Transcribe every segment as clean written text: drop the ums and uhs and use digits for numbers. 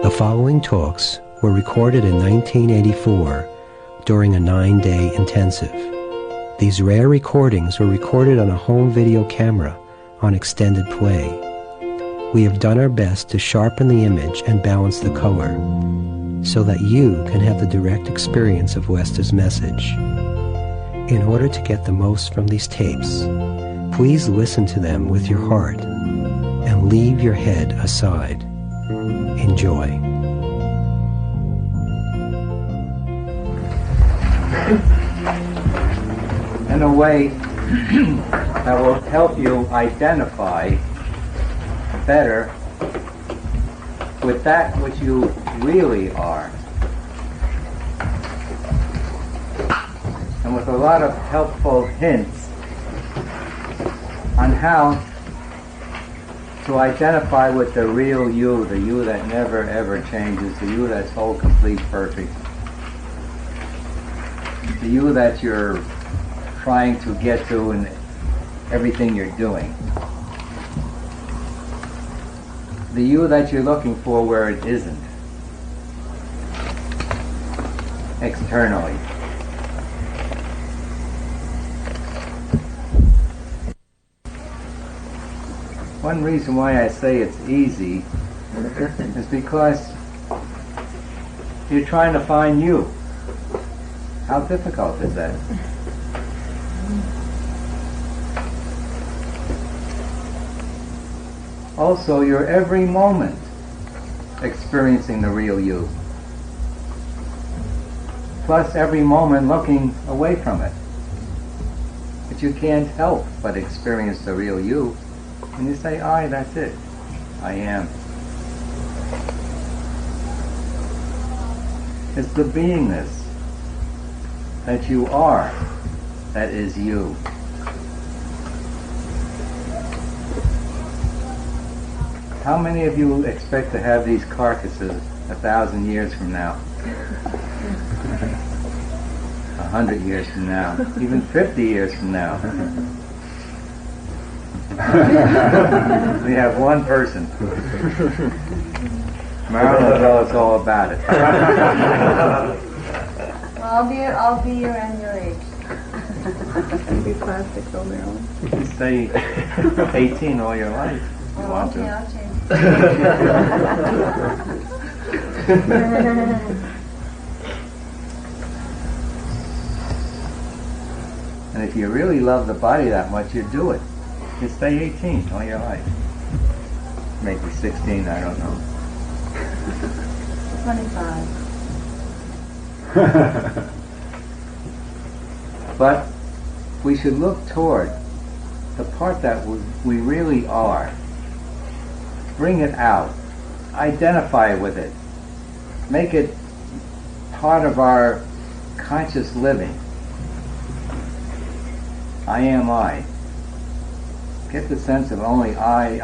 The following talks were recorded in 1984 during a 9-day intensive. These rare recordings were recorded on a home video camera on extended play. We have done our best to sharpen the image and balance the color so that you can have the direct experience of Westa's message. In order to get the most from these tapes, please listen to them with your heart and leave your head aside. Enjoy. In a way that will help you identify better with that which you really are. And with a lot of helpful hints on how to identify with the real you, the you that never ever changes, the you that's whole, complete, perfect, the you that you're trying to get to in everything you're doing, the you that you're looking for where it isn't, externally. One reason why I say it's easy is because you're trying to find you. How difficult is that? Also, you're every moment experiencing the real you. Plus every moment looking away from it. But you can't help but experience the real you. And you say, I, that's it. I am. It's the beingness that you are that is you. How many of you expect to have these carcasses 1,000 years from now? 100 years from now? Even 50 years from now? We have one person. Marilyn will tell us all about it. Well, I'll be around your age. You'll be plastic though, Marilyn. You stay 18 all your life. You want to. I'll change. And if you really love the body that much, you do it. You stay 18 all your life. Maybe 16, I don't know. 25. But we should look toward the part that we really are. Bring it out. Identify with it. Make it part of our conscious living. I am I. Get the sense of only I am.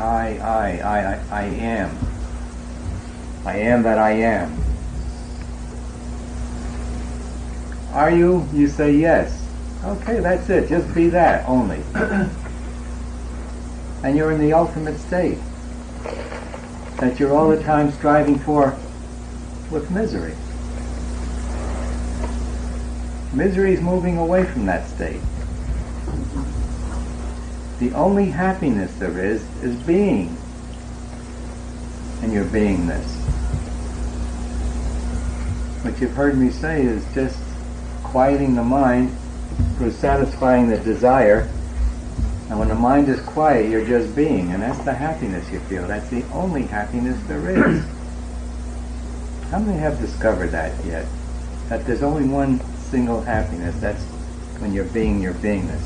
I am that I am. Are you? You say yes. Okay, that's it. Just be that only. And you're in the ultimate state that you're all the time striving for with misery. Misery is moving away from that state. The only happiness there is being in your beingness. What you've heard me say is just quieting the mind through satisfying the desire. And when the mind is quiet, you're just being, and that's the happiness you feel. That's the only happiness there is. How many have discovered that yet? That there's only one single happiness. That's when you're being your beingness.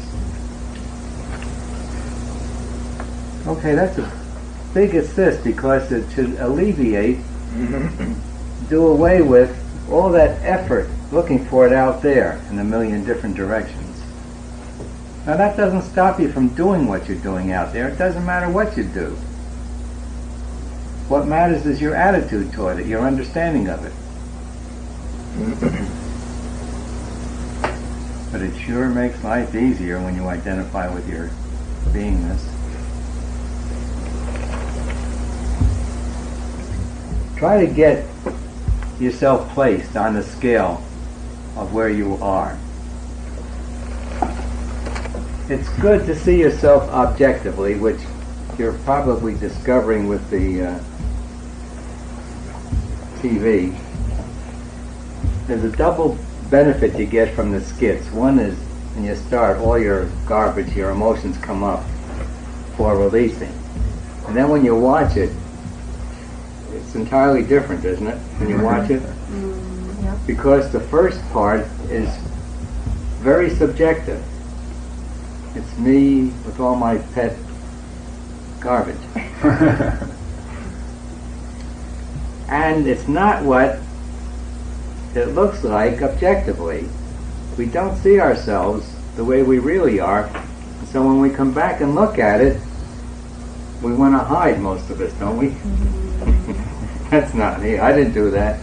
Okay, that's a big assist because it should alleviate, do away with all that effort looking for it out there in a million different directions. Now that doesn't stop you from doing what you're doing out there. It doesn't matter what you do. What matters is your attitude toward it, your understanding of it. But it sure makes life easier when you identify with your beingness. try to get yourself placed on the scale of where you are. It's good to see yourself objectively, which you're probably discovering with the TV. There's a double benefit you get from the skits. One is when you start, all your garbage, your emotions come up for releasing. And then when you watch it, it's entirely different, isn't it, when you watch it? Yeah. Because the first part is very subjective. It's me with all my pet garbage. And it's not what it looks like objectively. We don't see ourselves the way we really are. So when we come back and look at it, we want to hide, most of us, don't we? That's not me. I didn't do that.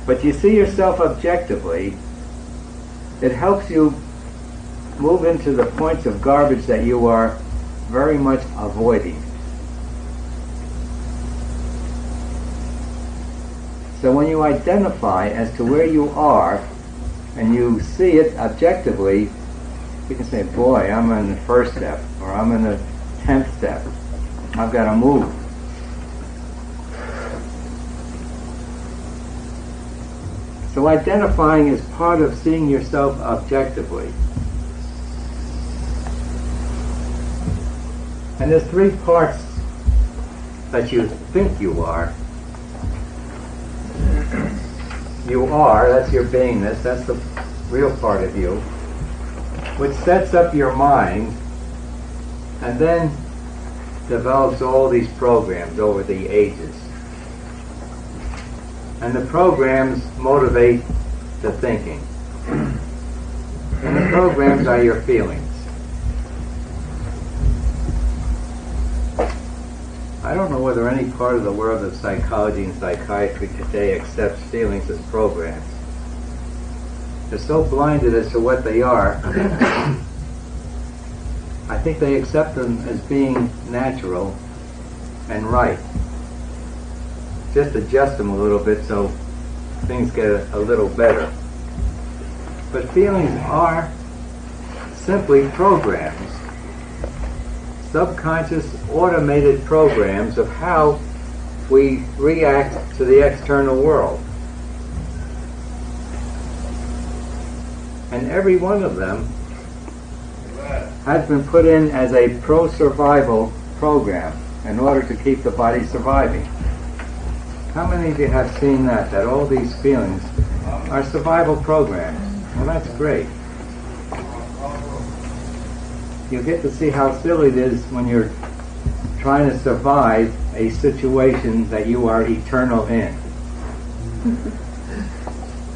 But you see yourself objectively, it helps you move into the points of garbage that you are very much avoiding. So when you identify as to where you are and you see it objectively, you can say, boy, I'm in the first step, or I'm in the 10th step. I've got to move. So identifying is part of seeing yourself objectively. And there's three parts that you think you are. You are, that's your beingness, that's the real part of you, which sets up your mind and then develops all these programs over the ages. And the programs motivate the thinking. And the programs are your feelings. I don't know whether any part of the world of psychology and psychiatry today accepts feelings as programs. They're so blinded as to what they are. I think they accept them as being natural and right. Just adjust them a little bit so things get a little better. But feelings are simply programs. Subconscious automated programs of how we react to the external world. And every one of them has been put in as a pro-survival program in order to keep the body surviving. How many of you have seen that all these feelings are survival programs? Well, that's great. You get to see how silly it is when you're trying to survive a situation that you are eternal in.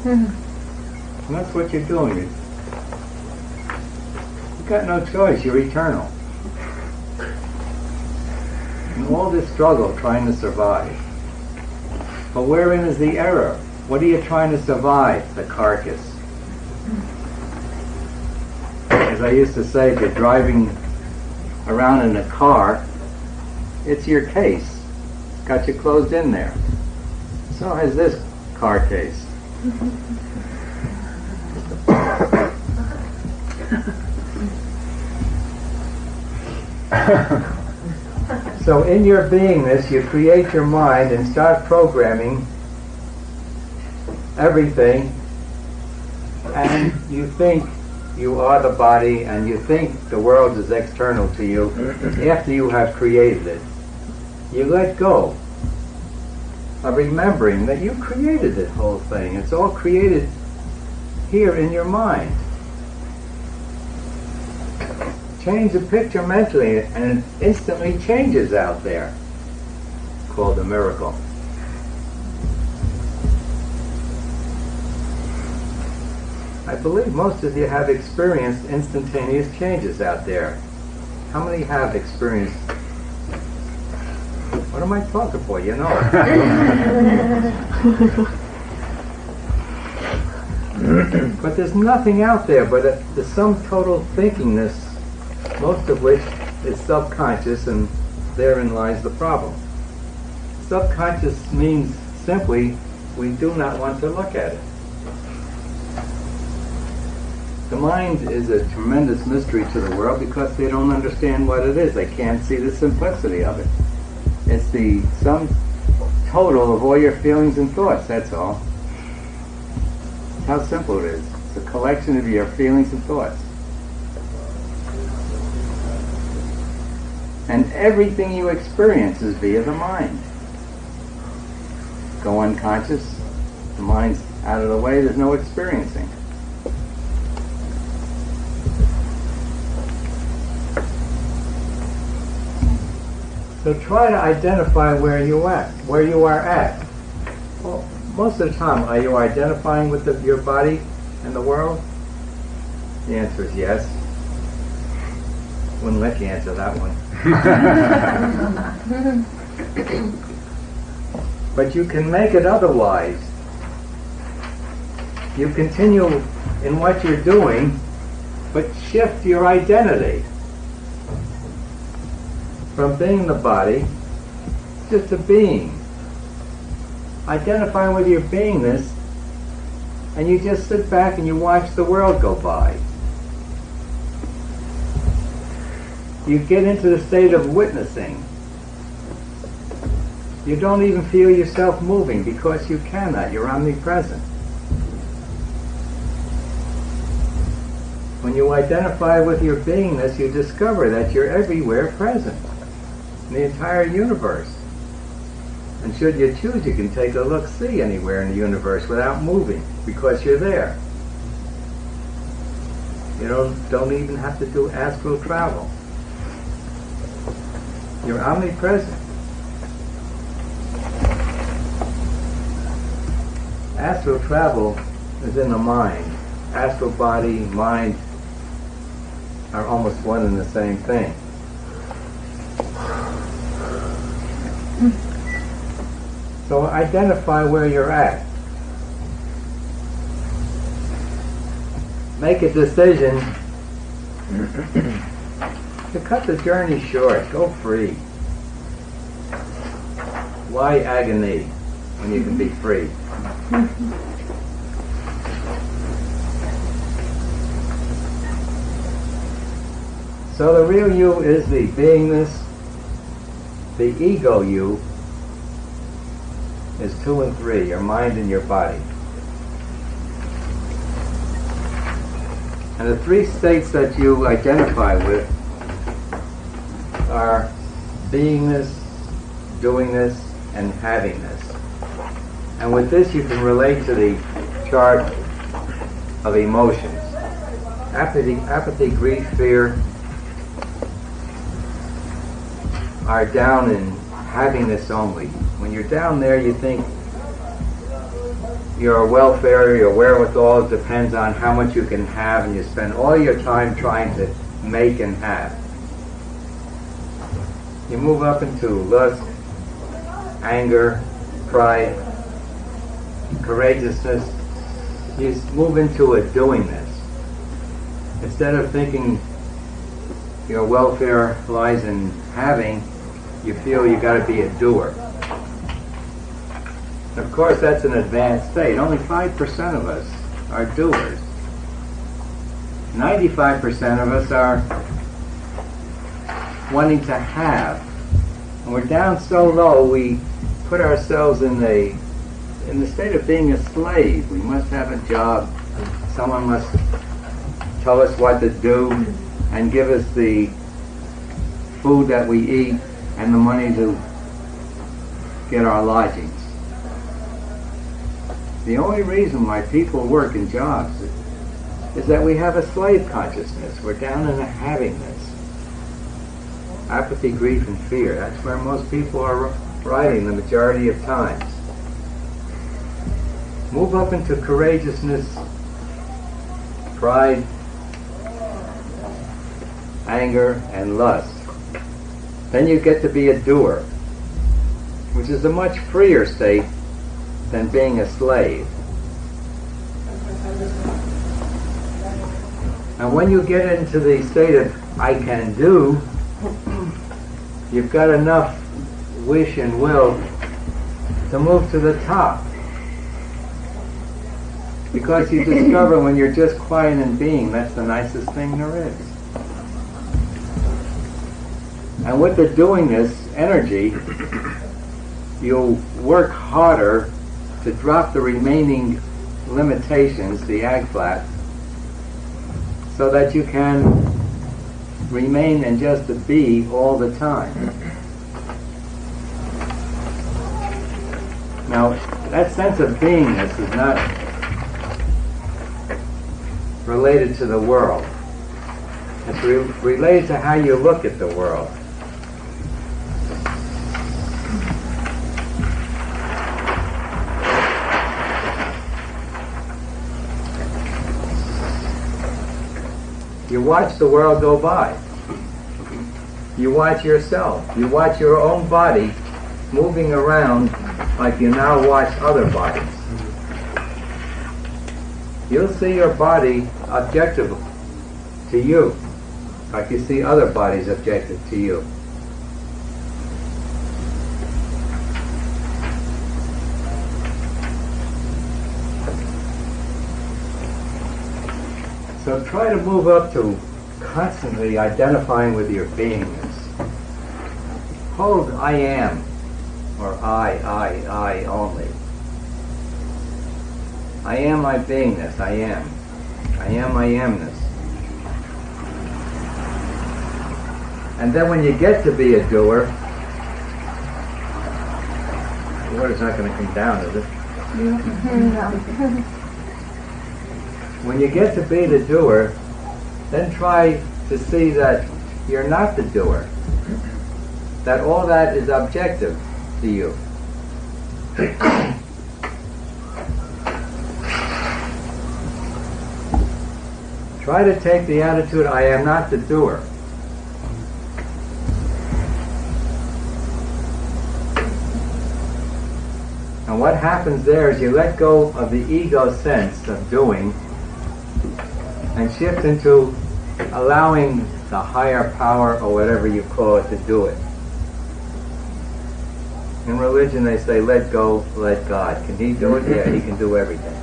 And that's what you're doing. You've got no choice. You're eternal. And all this struggle trying to survive. But wherein is the error? What are you trying to survive? The carcass. As I used to say, if you're driving around in a car, it's your case. It's got you closed in there. So has this car case. So in your beingness, you create your mind and start programming everything, and you think you are the body, and you think the world is external to you after you have created it. You let go of remembering that you created this whole thing. It's all created here in your mind. Change the picture mentally, and it instantly changes out there. It's called a miracle. I believe most of you have experienced instantaneous changes out there. How many have experienced? What am I talking for? You know. But there's nothing out there but the sum total thinkingness, most of which is subconscious, and therein lies the problem. subconscious means simply we do not want to look at it. The mind is a tremendous mystery to the world because they don't understand what it is. They can't see the simplicity of it. It's the sum total of all your feelings and thoughts, that's all. That's how simple it is. It's a collection of your feelings and thoughts. And everything you experience is via the mind. Go unconscious, the mind's out of the way, there's no experiencing. So try to identify where you are at. Well, most of the time, are you identifying with your body and the world? The answer is yes. Wouldn't let you answer that one. But you can make it otherwise. You continue in what you're doing, but shift your identity from being the body just to being. Identify with your beingness, and you just sit back and you watch the world go by. You get into the state of witnessing. You don't even feel yourself moving because you cannot. You're omnipresent. When you identify with your beingness, you discover that you're everywhere present in the entire universe. And should you choose, you can take a look-see anywhere in the universe without moving because you're there. You don't even have to do astral travel. You're omnipresent. Astral travel is in the mind. Astral body, mind are almost one and the same thing. So identify where you're at. Make a decision to cut the journey short. Go free. Why agony when you can be free? So the real you is the beingness. The ego you is 2 and 3, your mind and your body. And the 3 states that you identify with are beingness, doingness, and havingness. And with this you can relate to the chart of emotions. Apathy, grief, fear are down in havingness only. When you're down there, you think your welfare, your wherewithal depends on how much you can have, and you spend all your time trying to make and have. You move up into lust, anger, pride, courageousness. You move into a doingness. Instead of thinking your welfare lies in having, you feel you got to be a doer. Of course, that's an advanced state. Only 5% of us are doers. 95% of us are wanting to have. And we're down so low, we put ourselves in the state of being a slave. We must have a job. Someone must tell us what to do and give us the food that we eat and the money to get our lodgings. The only reason why people work in jobs is that we have a slave consciousness. We're down in a havingness. Apathy, grief, and fear. That's where most people are riding the majority of times. Move up into courageousness, pride, anger, and lust. Then you get to be a doer, which is a much freer state than being a slave. And when you get into the state of I can do, you've got enough wish and will to move to the top. Because you discover when you're just quiet and being, that's the nicest thing there is. And with the doingness energy, you'll work harder to drop the remaining limitations, the ag flat, so that you can remain in just a be all the time. Now, that sense of beingness is not related to the world. It's related to how you look at the world. You watch the world go by. You watch yourself. You watch your own body moving around like you now watch other bodies. You'll see your body objective to you, like you see other bodies objective to you. So try to move up to constantly identifying with your beingness. Hold I am, or I only. I am my beingness, I am. I am my amness. And then when you get to be a doer, the water's not going to come down, is it? When you get to be the doer, then try to see that you're not the doer. That all that is objective to you. Try to take the attitude, I am not the doer. And what happens there is you let go of the ego sense of doing and shift into allowing the higher power, or whatever you call it, to do it. In religion they say, let go, let God. Can he do it? Yeah, he can do everything.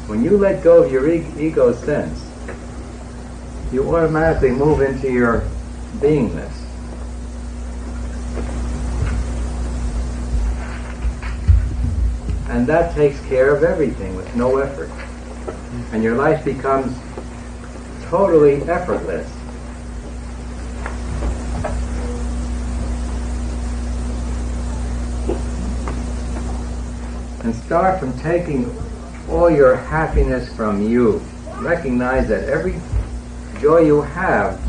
When you let go of your ego sense, you automatically move into your beingness. And that takes care of everything with no effort. And your life becomes totally effortless. And start from taking all your happiness from you. Recognize that every joy you have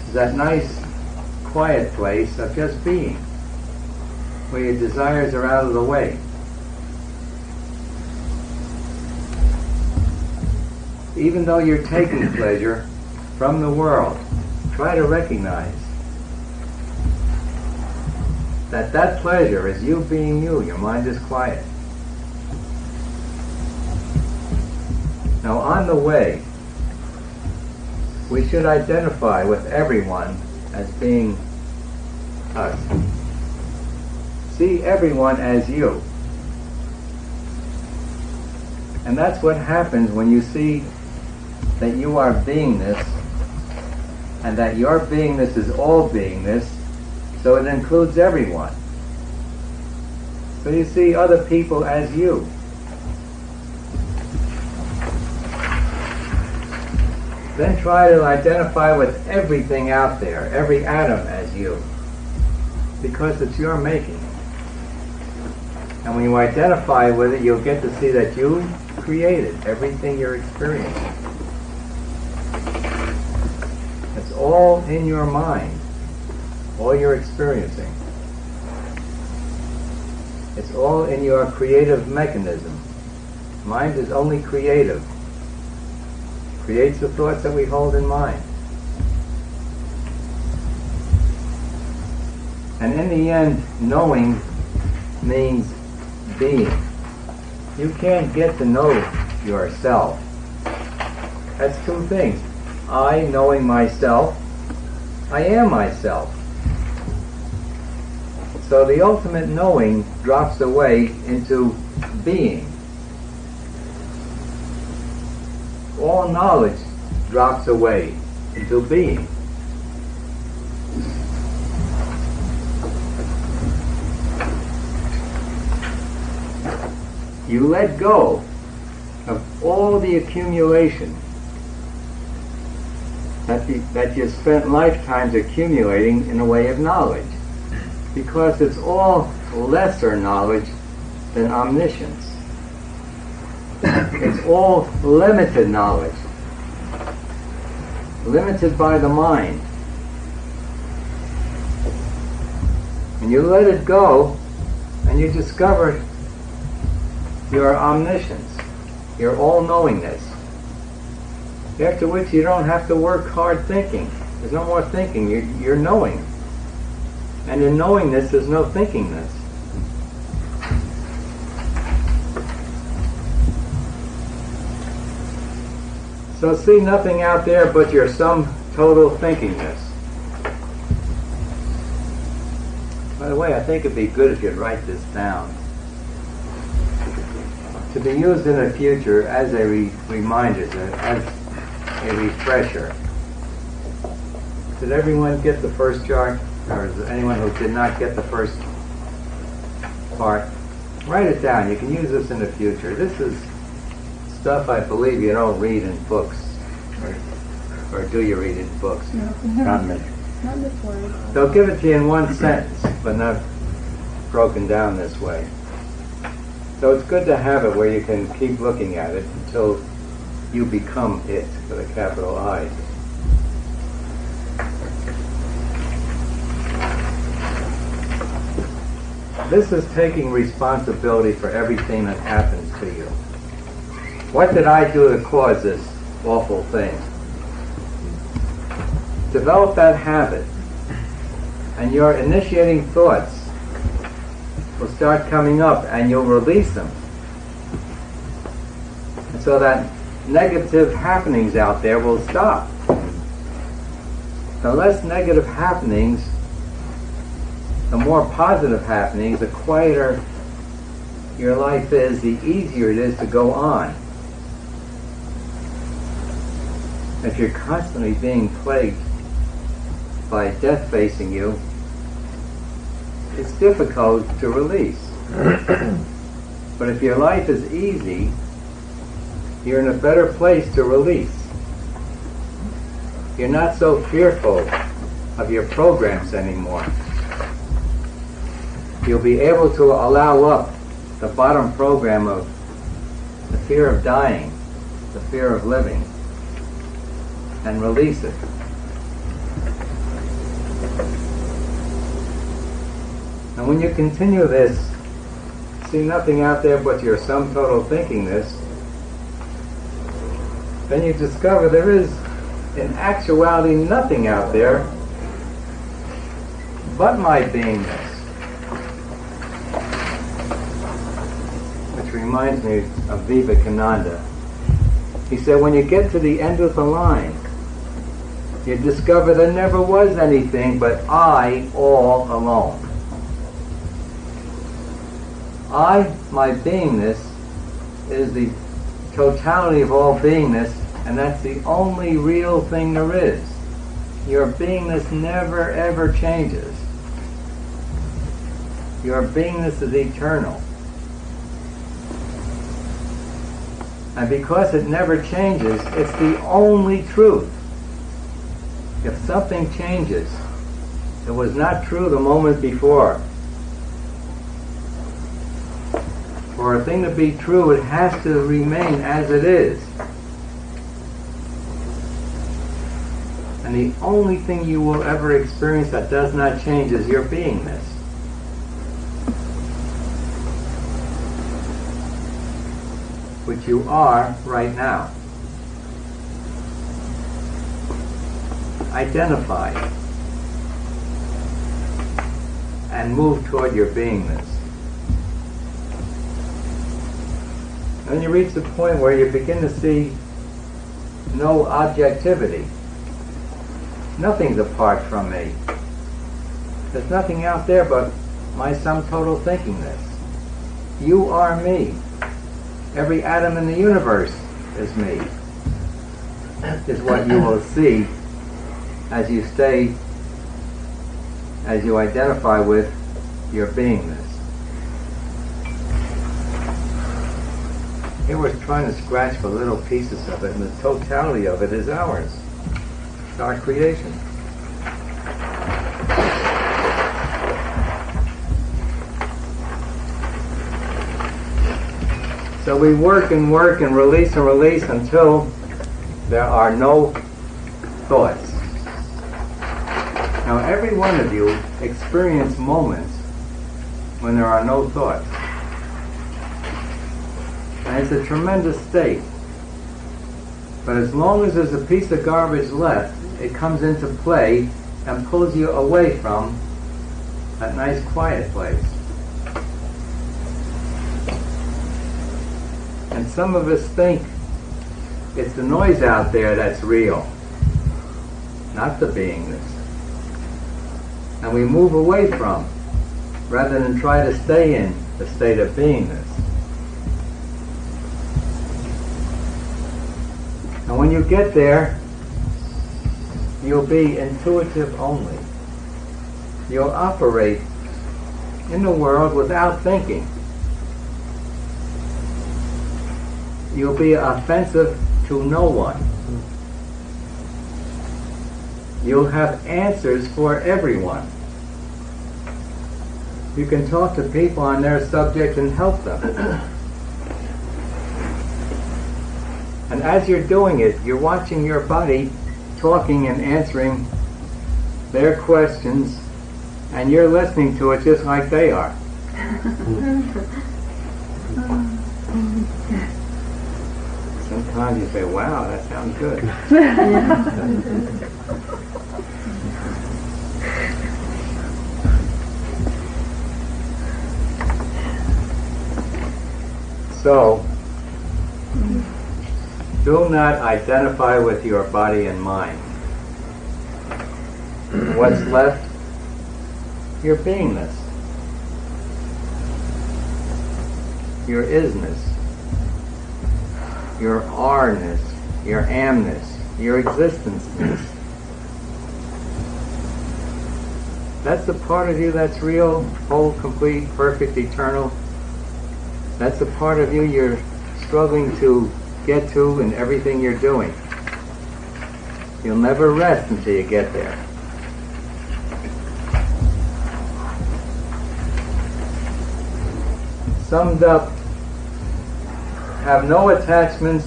is that nice, quiet place of just being, where your desires are out of the way. Even though you're taking pleasure from the world, try to recognize that that pleasure is you being you. Your mind is quiet. Now on the way, we should identify with everyone as being us. See everyone as you. And that's what happens when you see that you are beingness, and that your beingness is all beingness, so it includes everyone. So you see other people as you. Then try to identify with everything out there, every atom as you, because it's your making. And when you identify with it, you'll get to see that you created everything you're experiencing. It's all in your mind, all you're experiencing. It's all in your creative mechanism. Mind is only creative. Creates the thoughts that we hold in mind. And in the end, knowing means being. You can't get to know yourself. That's two things. I, knowing myself, I am myself. So the ultimate knowing drops away into being. All knowledge drops away into being. You let go of all the accumulation that you spent lifetimes accumulating in the way of knowledge, because it's all lesser knowledge than omniscience. It's all limited knowledge, limited by the mind. And you let it go, and you discover your omniscience, your all-knowingness. After which you don't have to work hard thinking. There's no more thinking. You're knowing. And in knowingness, there's no thinkingness. So see nothing out there but your sum total thinkingness. By the way, I think it'd be good if you'd write this down, to be used in the future as a reminder, as a refresher. Did everyone get the first chart? Or is there anyone who did not get the first part? Write it down. You can use this in the future. This is stuff I believe you don't read in books. Or do you read it in books? No. Not me. Not this one. They'll give it to you in one sentence, but not broken down this way. So it's good to have it where you can keep looking at it until you become it, with a capital I. This is taking responsibility for everything that happens to you. What did I do to cause this awful thing? Develop that habit, and your initiating thoughts will start coming up, and you'll release them. And so that negative happenings out there will stop. The less negative happenings, the more positive happenings, the quieter your life is, the easier it is to go on. If you're constantly being plagued by death facing you, it's difficult to release. But if your life is easy, you're in a better place to release. You're not so fearful of your programs anymore. You'll be able to allow up the bottom program of the fear of dying, the fear of living, and release it. And when you continue this, see nothing out there but your sum total thinkingness, then you discover there is, in actuality, nothing out there but my beingness. Which reminds me of Vivekananda. He said, when you get to the end of the line, you discover there never was anything but I all alone. I, my beingness, is the totality of all beingness, and that's the only real thing there is. Your beingness never ever changes. Your beingness is eternal. And because it never changes, it's the only truth. If something changes, it was not true the moment before. For a thing to be true, it has to remain as it is. And the only thing you will ever experience that does not change is your beingness. Which you are right now. Identify and move toward your beingness. And you reach the point where you begin to see no objectivity. Nothing's apart from me. There's nothing out there but my sum total thinkingness. You are me. Every atom in the universe is me. Is what you will see as you identify with your beingness. Here we're trying to scratch for little pieces of it, and the totality of it is ours. It's our creation. So we work and release until there are no thoughts. Now every one of you experience moments when there are no thoughts. And it's a tremendous state. But as long as there's a piece of garbage left, it comes into play and pulls you away from that nice quiet place. And some of us think it's the noise out there that's real, not the beingness. And we move away from, rather than try to stay in the state of beingness. And when you get there, you'll be intuitive only. You'll operate in the world without thinking. You'll be offensive to no one. You'll have answers for everyone. You can talk to people on their subject and help them. And as you're doing it, you're watching your body talking and answering their questions, and you're listening to it just like they are. Sometimes you say, wow, that sounds good. So, do not identify with your body and mind. What's left? Your beingness. Your isness. Your are-ness. Your amness. Your existence-ness. That's the part of you that's real, whole, complete, perfect, eternal. That's the part of you you're struggling to get to in everything you're doing. You'll never rest until you get there. Summed up, have no attachments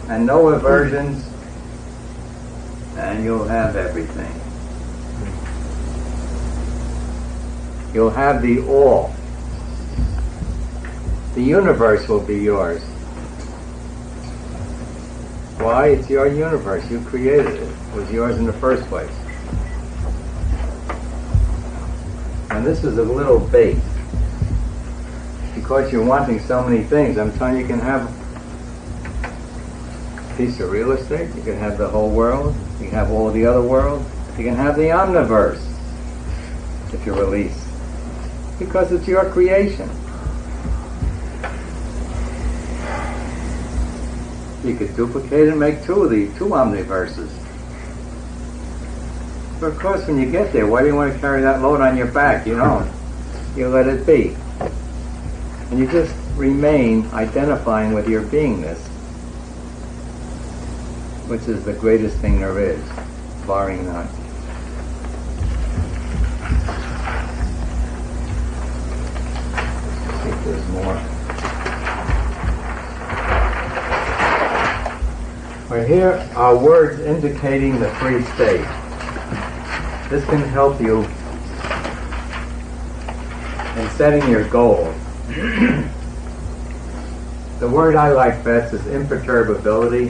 and no aversions, and you'll have everything. You'll have the all. The universe will be yours. Why? It's your universe. You created it. It was yours in the first place. And this is a little bait. Because you're wanting so many things, I'm telling you, you can have a piece of real estate, you can have the whole world, you can have all the other world, you can have the omniverse if you release. Because it's your creation. You could duplicate and make two omniverses. But of course, when you get there, why do you want to carry that load on your back? You don't. You let it be. And you just remain identifying with your beingness, which is the greatest thing there is, barring none. I think there's more. Well, here are words indicating the free state. This can help you in setting your goals. The word I like best is imperturbability.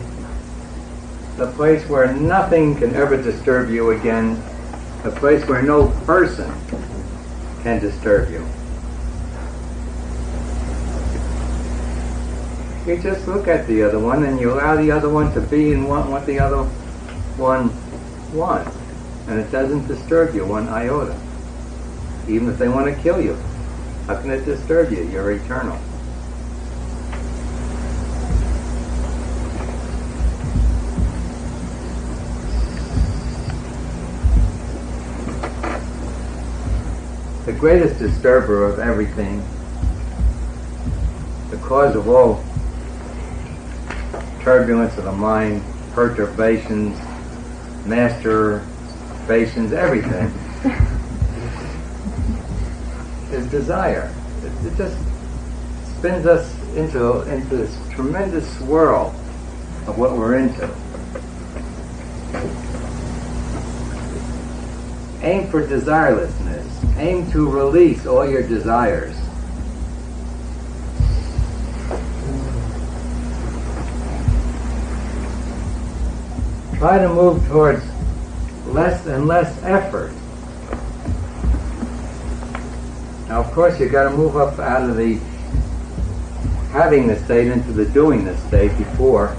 The place where nothing can ever disturb you again. The place where no person can disturb you. You just look at the other one and you allow the other one to be and want what the other one wants. And it doesn't disturb you one iota. even if they want to kill you. How can it disturb you? You're eternal. The greatest disturber of everything, the cause of all turbulence of the mind, perturbations, masturbations, everything, is desire. It just spins us into this tremendous swirl of what we're into. Aim for desirelessness. Aim to release all your desires. Try to move towards less and less effort. Now, of course, you've got to move up out of the having the state into the doing the state before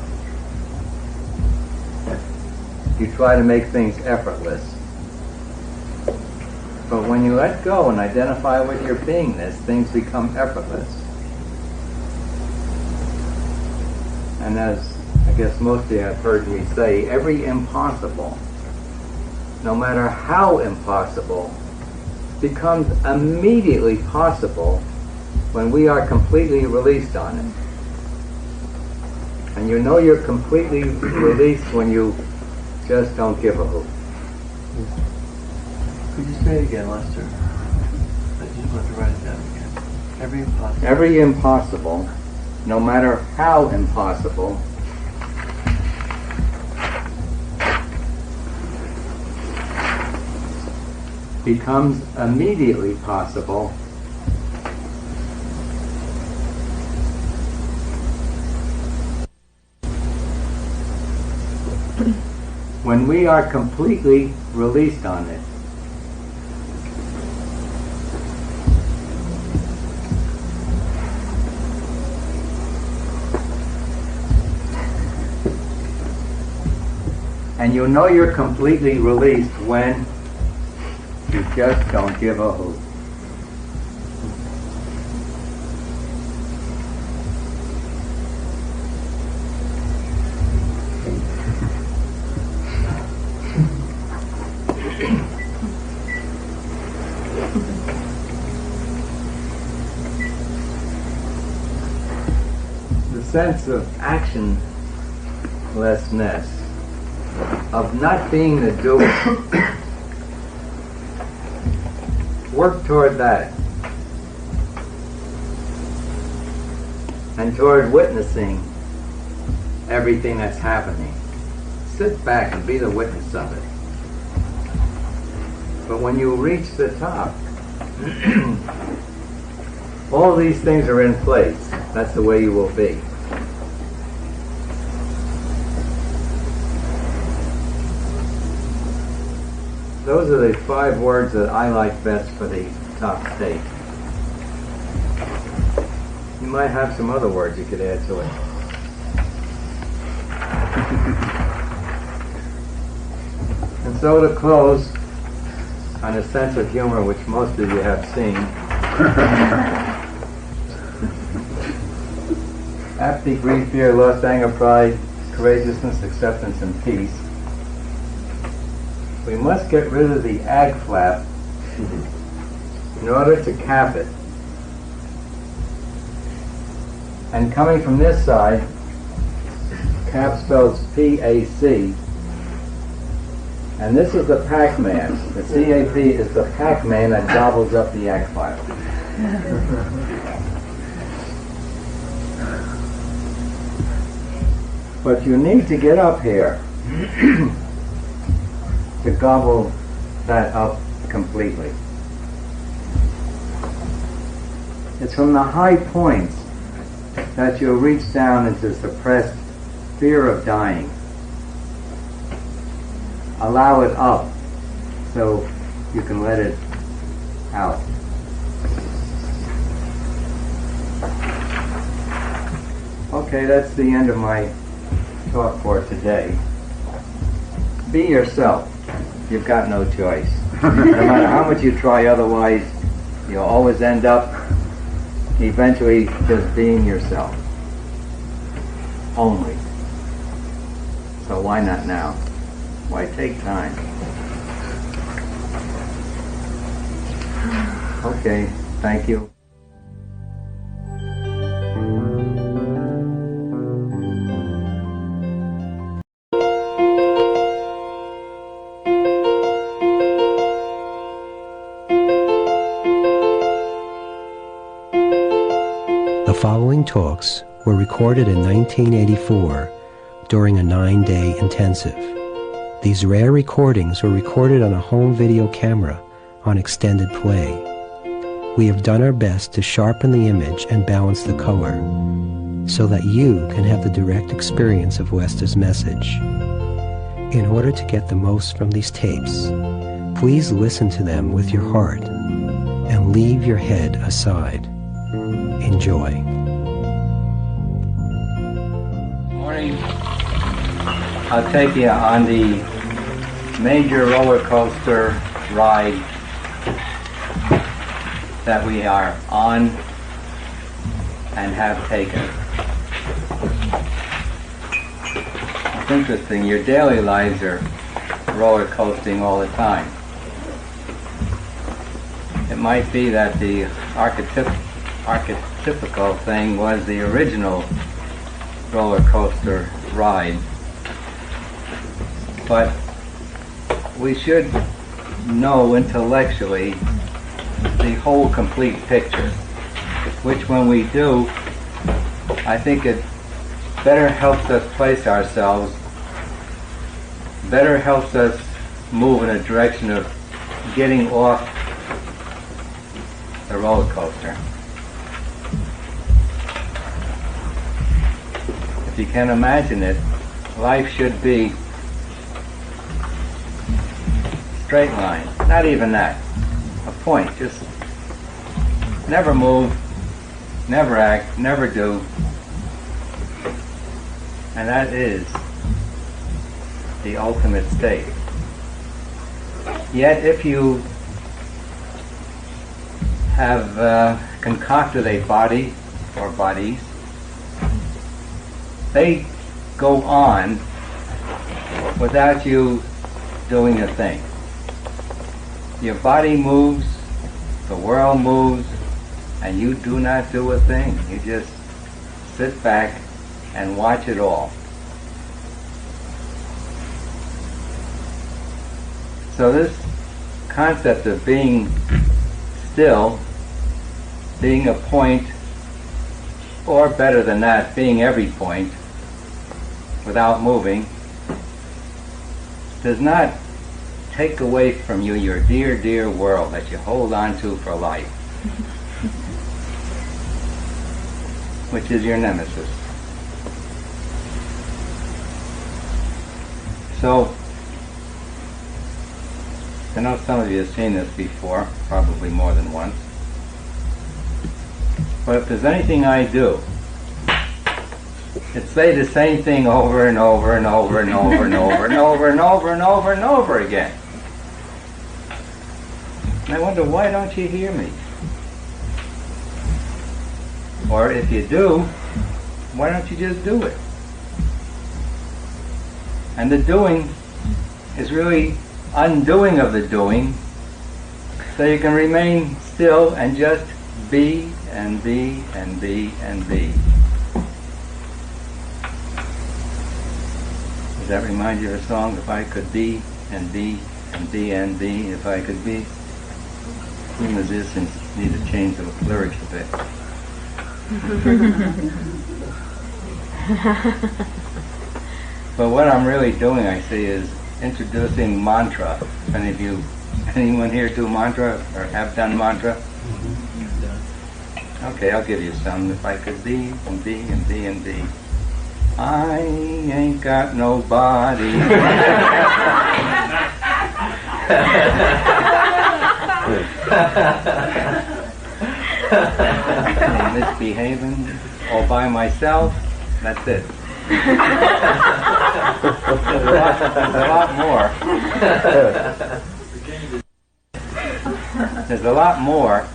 you try to make things effortless. But when you let go and identify with your beingness, things become effortless. And as I guess most of you have heard me say, every impossible, no matter how impossible, becomes immediately possible when we are completely released on it. And you know you're completely released when you just don't give a hoot. Could you say it again, Lester? I just want to write it down again. Every impossible, no matter how impossible, becomes immediately possible when we are completely released on it. And you know you're completely released when you just don't give a hoot. The sense of actionlessness, of not being the doer. Work toward that. And toward witnessing everything that's happening. Sit back and be the witness of it. But when you reach the top, all these things are in place. That's the way you will be. Those are the 5 words that I like best for the top state. You might have some other words you could add to it. And so to close, on a sense of humor which most of you have seen, apathy, grief, fear, lust, anger, pride, courageousness, acceptance, and peace. We must get rid of the ag flap in order to cap it. And coming from this side, cap spells P-A-C, and this is the Pac-Man. The C-A-P is the Pac-Man that gobbles up the ag flap. But you need to get up here to gobble that up completely. It's from the high points that you'll reach down into suppressed fear of dying. Allow it up so you can let it out. Okay, that's the end of my talk for today. Be yourself. You've got no choice. No matter how much you try otherwise, you'll always end up eventually just being yourself. Only. So why not now? Why take time? Okay, thank you. The following talks were recorded in 1984 during a 9-day intensive. These rare recordings were recorded on a home video camera on extended play. We have done our best to sharpen the image and balance the color so that you can have the direct experience of Westa's message. In order to get the most from these tapes, please listen to them with your heart and leave your head aside. Enjoy. Morning. I'll take you on the major roller coaster ride that we are on and have taken. It's interesting, your daily lives are roller coasting all the time. It might be that the archetypical thing was the original roller coaster ride. But we should know intellectually the whole complete picture, which when we do, I think it better helps us place ourselves, better helps us move in a direction of getting off the roller coaster. If you can imagine it, life should be straight line, not even that, a point, just never move, never act, never do, and that is the ultimate state. Yet if you have concocted a body or bodies, they go on without you doing a thing. Your body moves, the world moves, and you do not do a thing. You just sit back and watch it all. So this concept of being still, being a point, or better than that, being every point without moving, does not take away from you your dear, dear world that you hold on to for life, which is your nemesis. So, I know some of you have seen this before, probably more than once. But if there's anything I do, it's say the same thing over and over and over and over and over and over and over and over and over again. And I wonder, why don't you hear me? Or if you do, why don't you just do it? And the doing is really undoing of the doing, so you can remain still and just be and be and be and be. Does that remind you of a song? If I could be and be and be and be, if I could be. The musicians need to change the lyrics a bit. But what I'm really doing, I see, is introducing mantra. If anyone here do mantra or have done mantra? Okay, I'll give you some. If I could be and be and be and be. I ain't got nobody. I'm misbehaving all by myself. That's it. There's a lot more. There's a lot more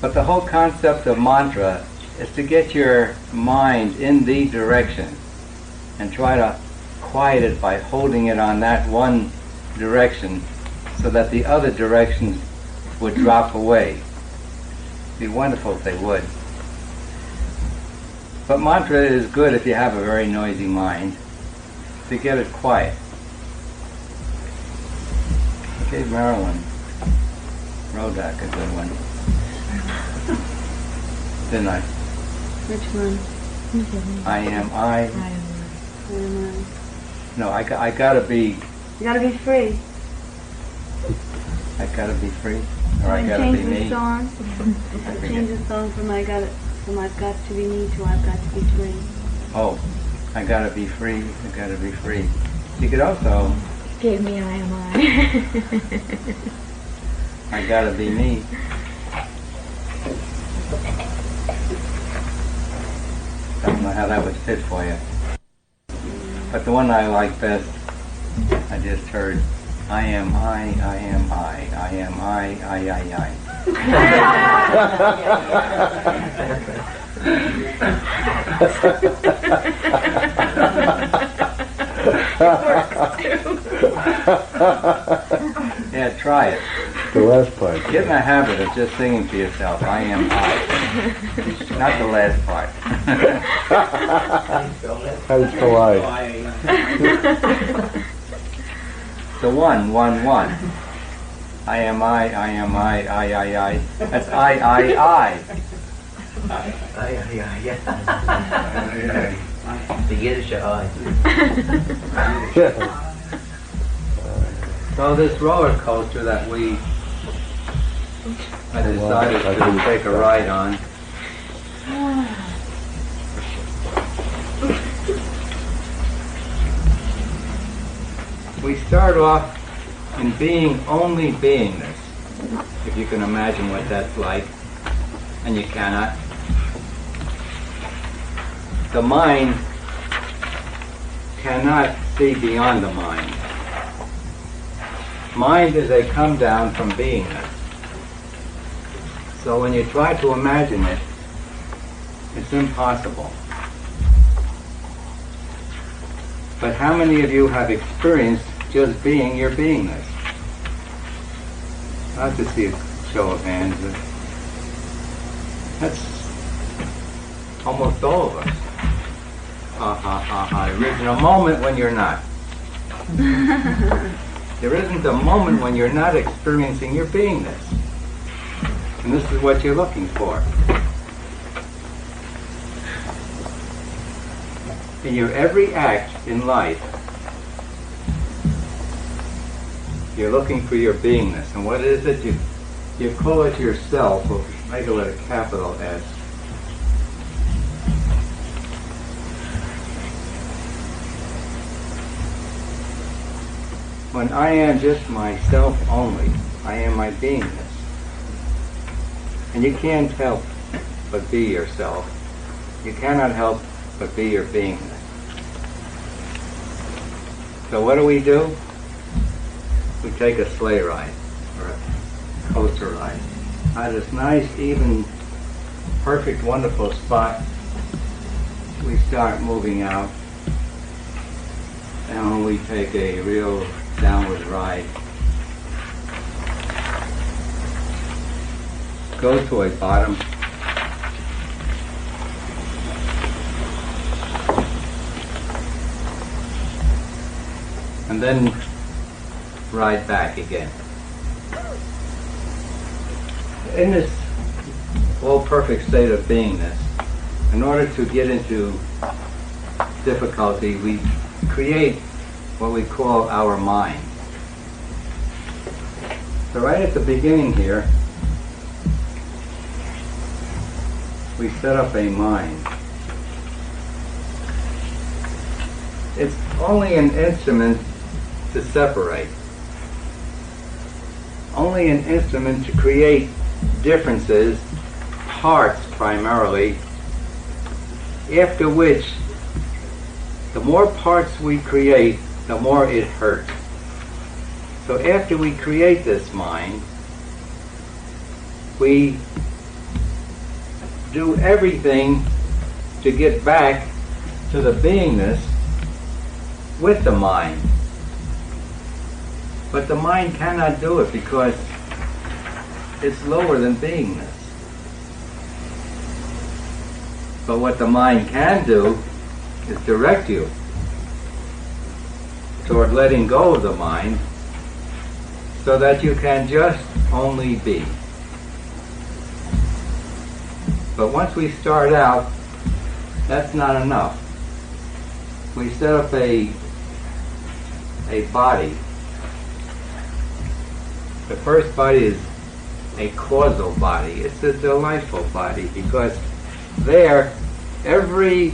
But the whole concept of mantra is to get your mind in the direction and try to quiet it by holding it on that one direction so that the other directions would drop away. It'd be wonderful if they would. But mantra is good if you have a very noisy mind, to get it quiet. I gave Marilyn Rodak a good one. Didn't I? Which one? I am I. I am I. No, I gotta be. You gotta be free. I gotta be free, or I gotta be me. Change the song. Change the song from I've got to be me to I've got to be free. Oh, I gotta be free. I gotta be free. You could also. Gave me I am I. I gotta be me. I don't know how that would fit for you. But the one I like best, I just heard, I am I, I am I, I am I. Yeah, try it. The last part. Get in the habit of just singing to yourself, I am I. Not the last part. How do you spell I? The one. I am I. That's I. The Yiddish eye. So this roller coaster that I decided to take a ride on, we start off in being only beingness, if you can imagine what that's like, and you cannot. The mind cannot see beyond the mind. Mind is a come down from beingness. So when you try to imagine it, it's impossible. But how many of you have experienced just being your beingness? I'd like to see a show of hands. That's almost all of us. There isn't a moment when you're not. There isn't a moment when you're not experiencing your beingness. And this is what you're looking for. In your every act in life, you're looking for your beingness. And what is it? You call it yourself, or make it with a capital S. When I am just myself only, I am my beingness. And you can't help but be yourself. You cannot help but be your beingness. So what do? We take a sleigh ride, or a coaster ride. At this nice, even, perfect, wonderful spot, we start moving out, and we take a real downward ride. Go to a bottom. And then ride back again. In this all perfect state of beingness, in order to get into difficulty, we create what we call our mind. So right at the beginning here, we set up a mind. It's only an instrument to separate. Only an instrument to create differences, parts primarily, after which the more parts we create, the more it hurts. So after we create this mind, we do everything to get back to the beingness with the mind. But the mind cannot do it because it's lower than beingness. But what the mind can do is direct you toward letting go of the mind so that you can just only be. But once we start out, that's not enough. We set up a body. The first body is a causal body. It's a delightful body because there, every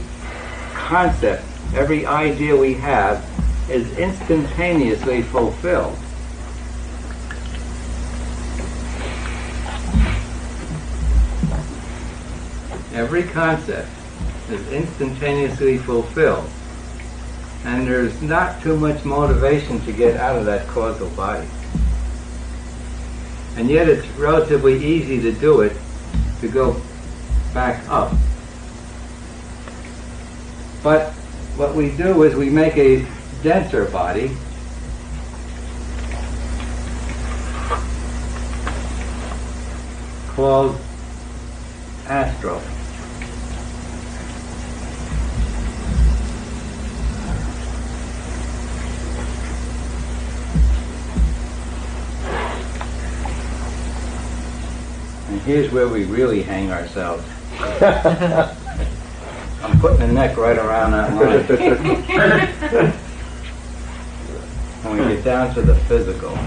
concept, every idea we have is instantaneously fulfilled. Every concept is instantaneously fulfilled. And there's not too much motivation to get out of that causal body. And yet it's relatively easy to do it, to go back up. But what we do is we make a denser body called astral. And here's where we really hang ourselves. I'm putting the neck right around that line. When we get down to the physical.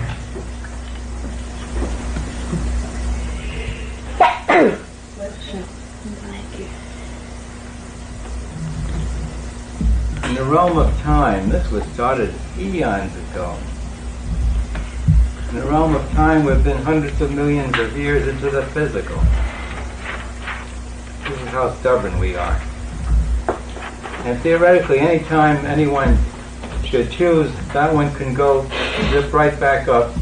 In the realm of time, this was started eons ago. In the realm of time, we've been hundreds of millions of years into the physical. This is how stubborn we are. And theoretically, any time anyone should choose, that one can go zip right back up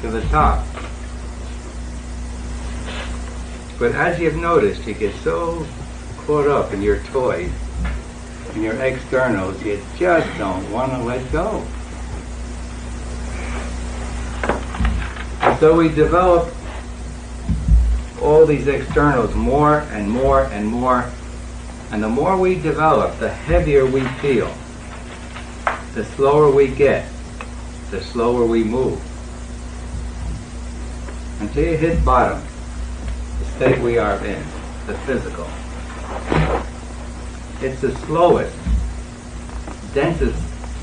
to the top. But as you've noticed, you get so caught up in your toys, in your externals, you just don't want to let go. And so we develop all these externals more and more and more. And the more we develop, the heavier we feel. The slower we get, the slower we move. Until you hit bottom, the state we are in, the physical. It's the slowest, densest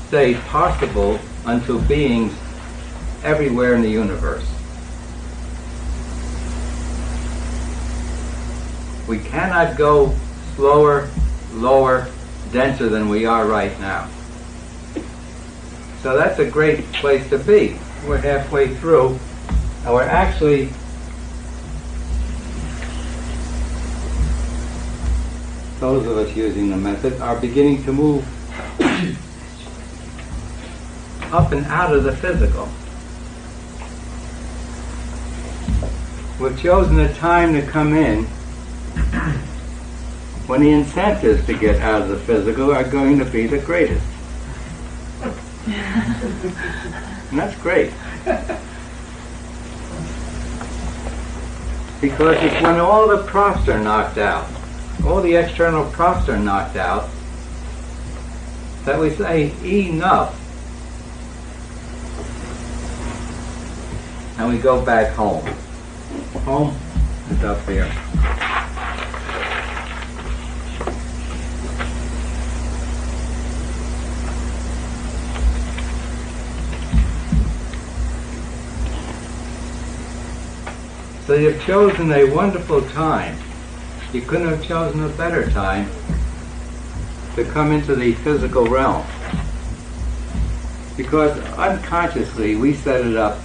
state possible unto beings everywhere in the universe. We cannot go slower, lower, denser than we are right now. So that's a great place to be. We're halfway through, and we're actually those of us using the method are beginning to move up and out of the physical. We've chosen a time to come in when the incentives to get out of the physical are going to be the greatest. And that's great. Because it's when all the props are knocked out, all the external props are knocked out, that we say, enough. And we go back home. Home is up here. So you've chosen a wonderful time. You couldn't have chosen a better time to come into the physical realm. Because unconsciously, we set it up,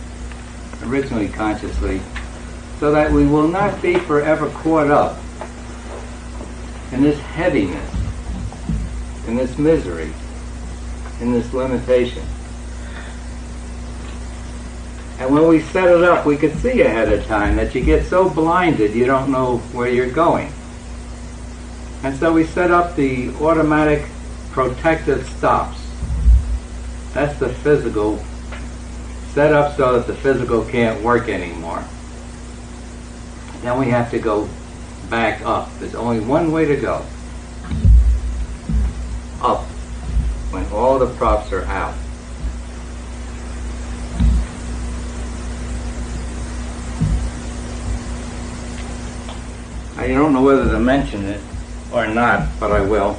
originally consciously, so that we will not be forever caught up in this heaviness, in this misery, in this limitation. And when we set it up, we could see ahead of time that you get so blinded you don't know where you're going. And so we set up the automatic protective stops. That's the physical, set up so that the physical can't work anymore. Then we have to go back up. There's only one way to go. Up, when all the props are out. I don't know whether to mention it or not, but I will.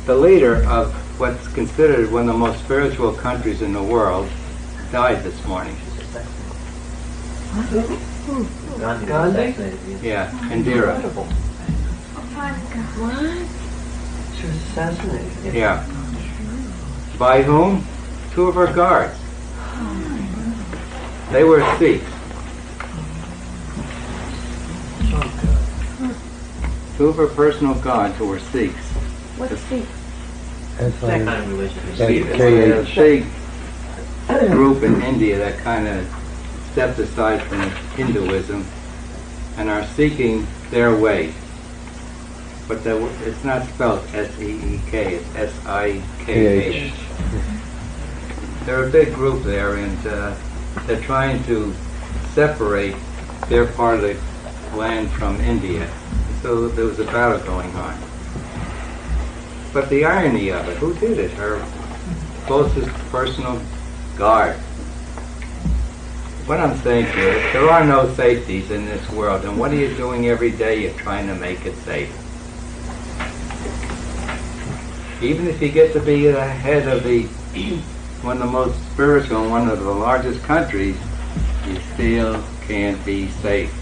The leader of what's considered one of the most spiritual countries in the world died this morning. Gandhi? Yeah, Indira. What? She was assassinated. Yeah. By whom? Two of her guards. They were Sikhs. Two of her personal guards who were Sikhs. What's Sikh? That kind of religion. There's a big group in India that kind of stepped aside from Hinduism and are seeking their way. But it's not spelled S-E-E-K, it's S-I-K-H. They're a big group there, and they're trying to separate their part of the land from India. So there was a battle going on. But the irony of it, who did it? Her closest personal guard. What I'm saying here is there are no safeties in this world, and what are you doing every day? You're trying to make it safe. Even if you get to be the head of one of the most spiritual and one of the largest countries, you still can't be safe.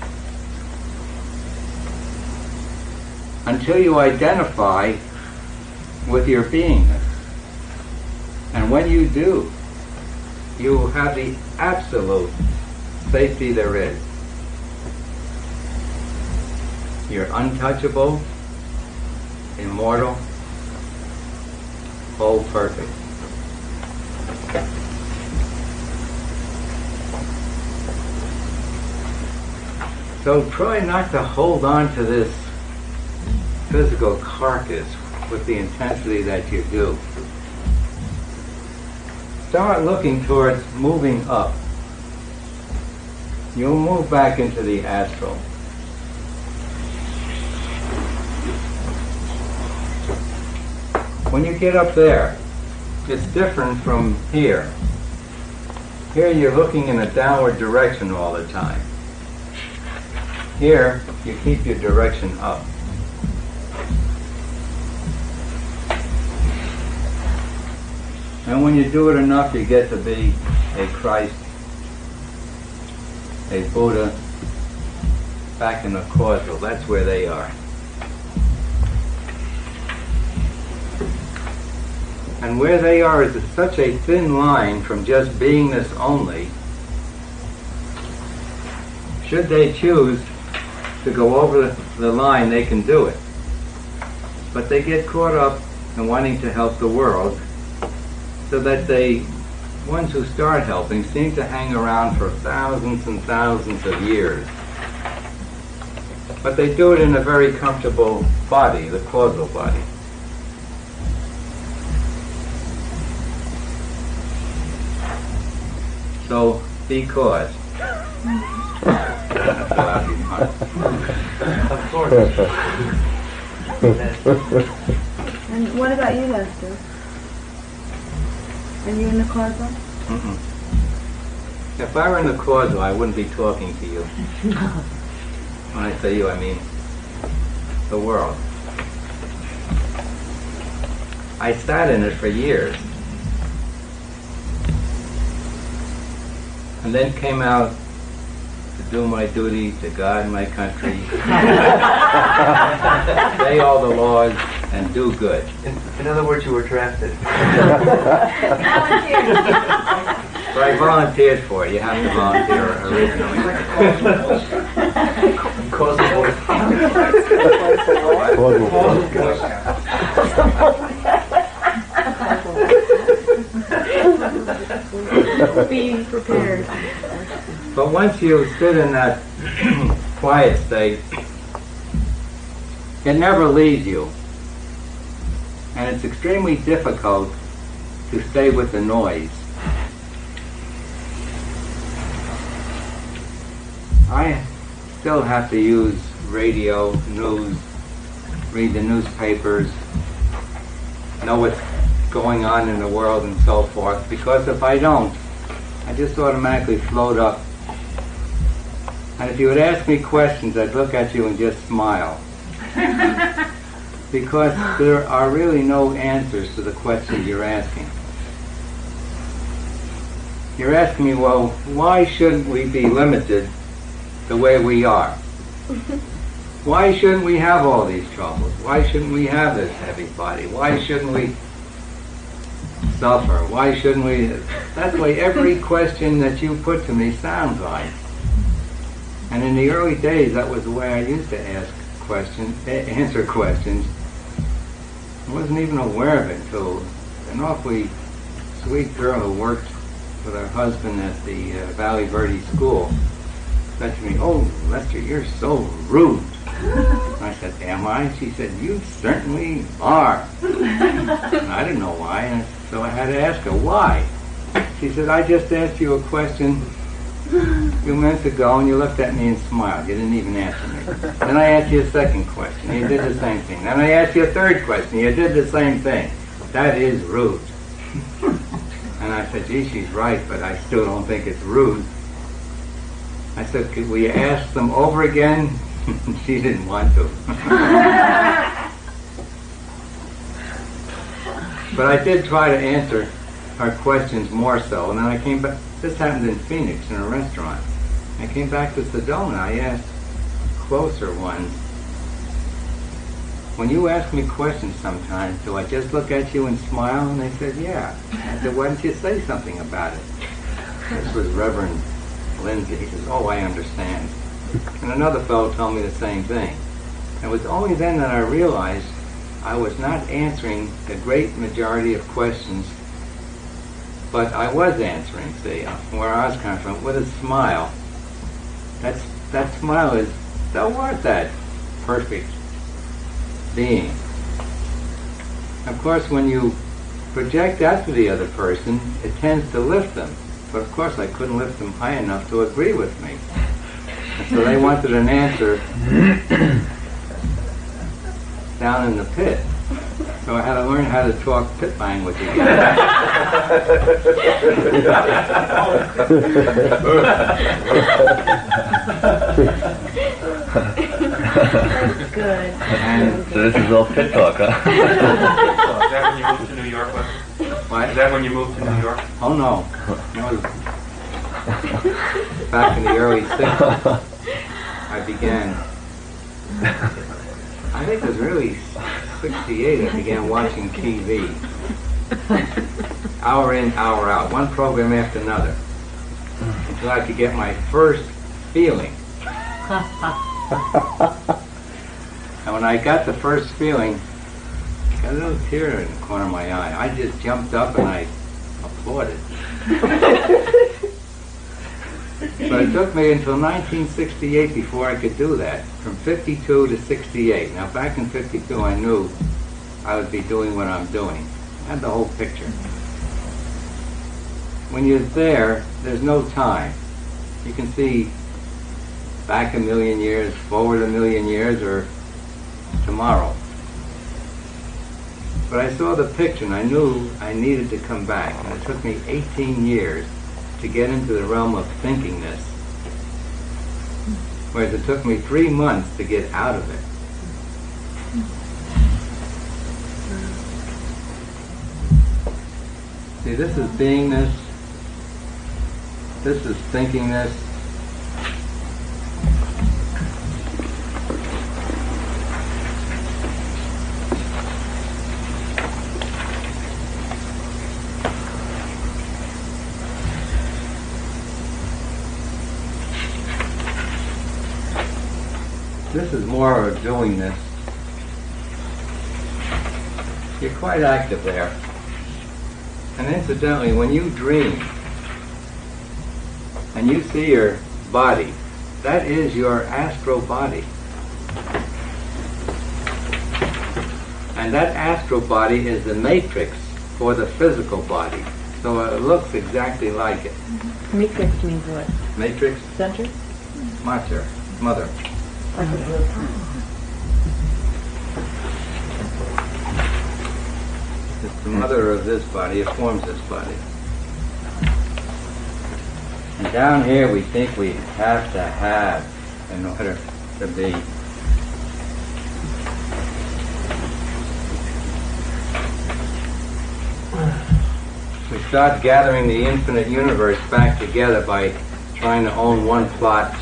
Until you identify with your beingness. And when you do, you will have the absolute safety there is. You're untouchable, immortal, whole perfect. So try not to hold on to this physical carcass with the intensity that you do. Start looking towards moving up. You'll move back into the astral. When you get up there, it's different from here. Here you're looking in a downward direction all the time. Here, you keep your direction up. And when you do it enough, you get to be a Christ, a Buddha, back in the causal. That's where they are. And where they are is such a thin line from just beingness only. Should they choose to go over the line, they can do it. But they get caught up in wanting to help the world, so that ones who start helping seem to hang around for thousands and thousands of years. But they do it in a very comfortable body, the causal body. So, be caused. Of course. And what about you, Lester? Are you in the causal? Mm-mm. If I were in the causal, I wouldn't be talking to you. When I say you, I mean the world. I sat in it for years. And then came out to do my duty to God and my country, obey all the laws, and do good. In other words, you were drafted. But I volunteered for it. You have to volunteer originally. Being prepared. But once you sit in that quiet state, it never leaves you. And it's extremely difficult to stay with the noise. I still have to use radio, news, read the newspapers, know what's going on in the world and so forth, because if I don't, I just automatically float up. And if you would ask me questions, I'd look at you and just smile. Because there are really no answers to the questions you're asking. You're asking me, well, why shouldn't we be limited the way we are? Why shouldn't we have all these troubles? Why shouldn't we have this heavy body? Why shouldn't we suffer? Why shouldn't we? That's the way every question that you put to me sounds like. And in the early days, that was the way I used to answer questions. I wasn't even aware of it until an awfully sweet girl who worked with her husband at the Valley Verde School said to me, "Oh, Lester, you're so rude." I said, "Am I?" She said, "You certainly are." And I didn't know why, and so I had to ask her, why? She said, "I just asked you a question a few minutes ago, and you looked at me and smiled. You didn't even answer me. Then I asked you a second question, and you did the same thing. Then I asked you a third question, you did the same thing. That is rude." And I said, "Gee, she's right, but I still don't think it's rude." I said, "Could we ask them over again?" She didn't want to. But I did try to answer her questions more so. And then I came back. This happened in Phoenix in a restaurant. I came back to Sedona. I asked closer ones, "When you ask me questions sometimes, do I just look at you and smile?" And they said, "Yeah." I said, "Why didn't you say something about it?" This was Reverend Lindsay. He says, "Oh, I understand." And another fellow told me the same thing. It was only then that I realized I was not answering the great majority of questions, but I was answering, see, where I was coming from, with a smile. That smile is so worth that perfect being. Of course, when you project out to the other person, it tends to lift them. But of course, I couldn't lift them high enough to agree with me. And so they wanted an answer down in the pit. So I had to learn how to talk pit language again. That's good. And So this is all pit talk, huh? Is that when you moved to New York, Leslie? what? Is that when you moved to New York? Oh no. That was back in the early 60s. I began, I think it was really 68, I began watching TV. Hour in, hour out, one program after another, until I could get my first feeling. And when I got the first feeling, I got a little tear in the corner of my eye. I just jumped up and I applauded. But it took me until 1968 before I could do that, from 52 to 68. Now back in 52 I knew I would be doing what I'm doing. I had the whole picture. When you're there, there's no time. You can see back a million years, forward a million years, or tomorrow. But I saw the picture and I knew I needed to come back. And it took me 18 years to get into the realm of thinkingness. Whereas it took me 3 months to get out of it. See, this is beingness. This is thinkingness. This is more of doingness. You're quite active there. And incidentally, when you dream, and you see your body, that is your astral body. And that astral body is the matrix for the physical body. So it looks exactly like it. Matrix means what? Matrix? Center? Mater. Mother. Like a blue. It's the mother of this body. It forms this body. And down here we think we have to have in order to be. We start gathering the infinite universe back together by trying to own one plot,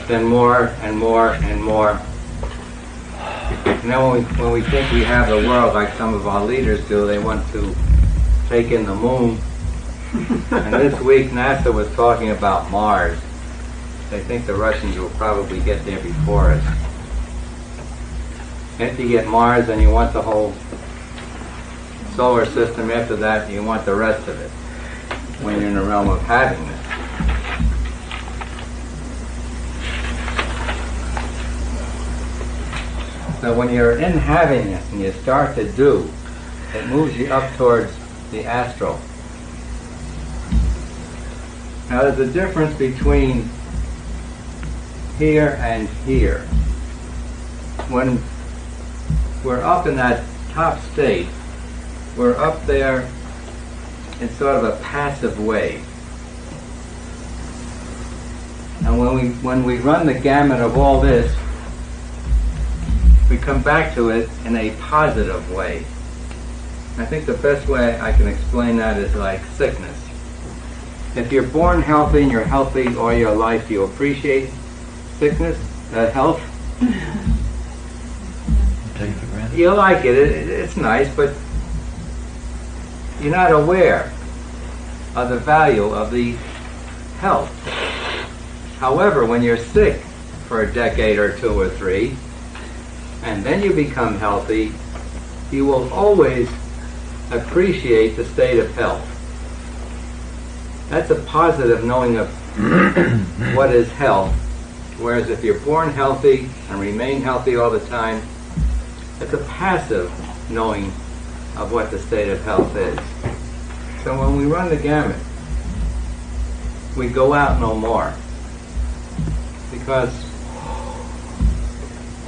then more and more and more. And then when we think we have the world like some of our leaders do, they want to take in the moon. And this week NASA was talking about Mars. They think the Russians will probably get there before us. If you get Mars, then you want the whole solar system. After that, you want the rest of it when you're in the realm of happiness. So when you're in happiness and you start to do, it moves you up towards the astral. Now there's a difference between here and here. When we're up in that top state, we're up there in sort of a passive way. And when we run the gamut of all this, we come back to it in a positive way. I think the best way I can explain that is like sickness. If you're born healthy and you're healthy all your life, do you appreciate sickness, health? Take it for granted. You like it. It's nice, but you're not aware of the value of the health. However, when you're sick for a decade or two or three, and then you become healthy, you will always appreciate the state of health. That's a positive knowing of what is health. Whereas if you're born healthy and remain healthy all the time, it's a passive knowing of what the state of health is. So when we run the gamut, we go out no more. Because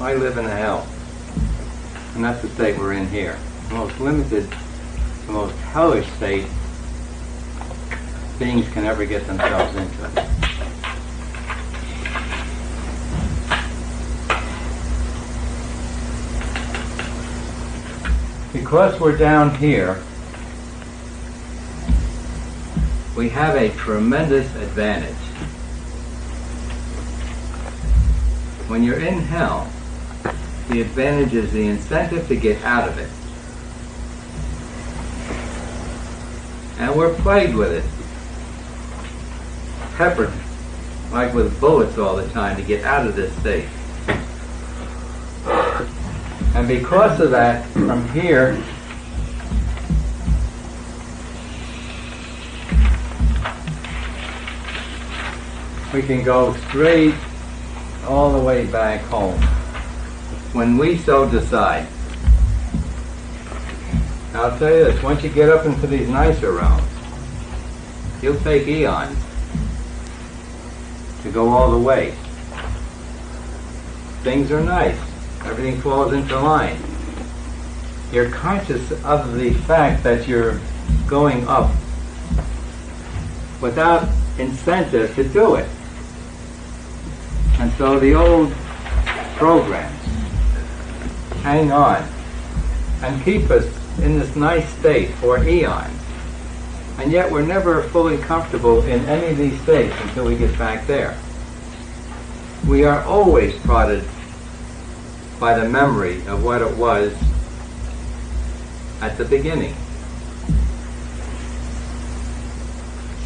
I live in a hell. And that's the state we're in here. The most limited, the most hellish state beings can ever get themselves into. Because we're down here, we have a tremendous advantage. When you're in hell, the advantage is the incentive to get out of it. And we're plagued with it. Peppered like with bullets all the time to get out of this state. And because of that, from here, we can go straight all the way back home when we so decide. Now, I'll tell you this, once you get up into these nicer realms, you'll take eons to go all the way. Things are nice. Everything falls into line. You're conscious of the fact that you're going up without incentive to do it. And so the old programs hang on and keep us in this nice state for eons. And yet we're never fully comfortable in any of these states until we get back there. We are always prodded by the memory of what it was at the beginning.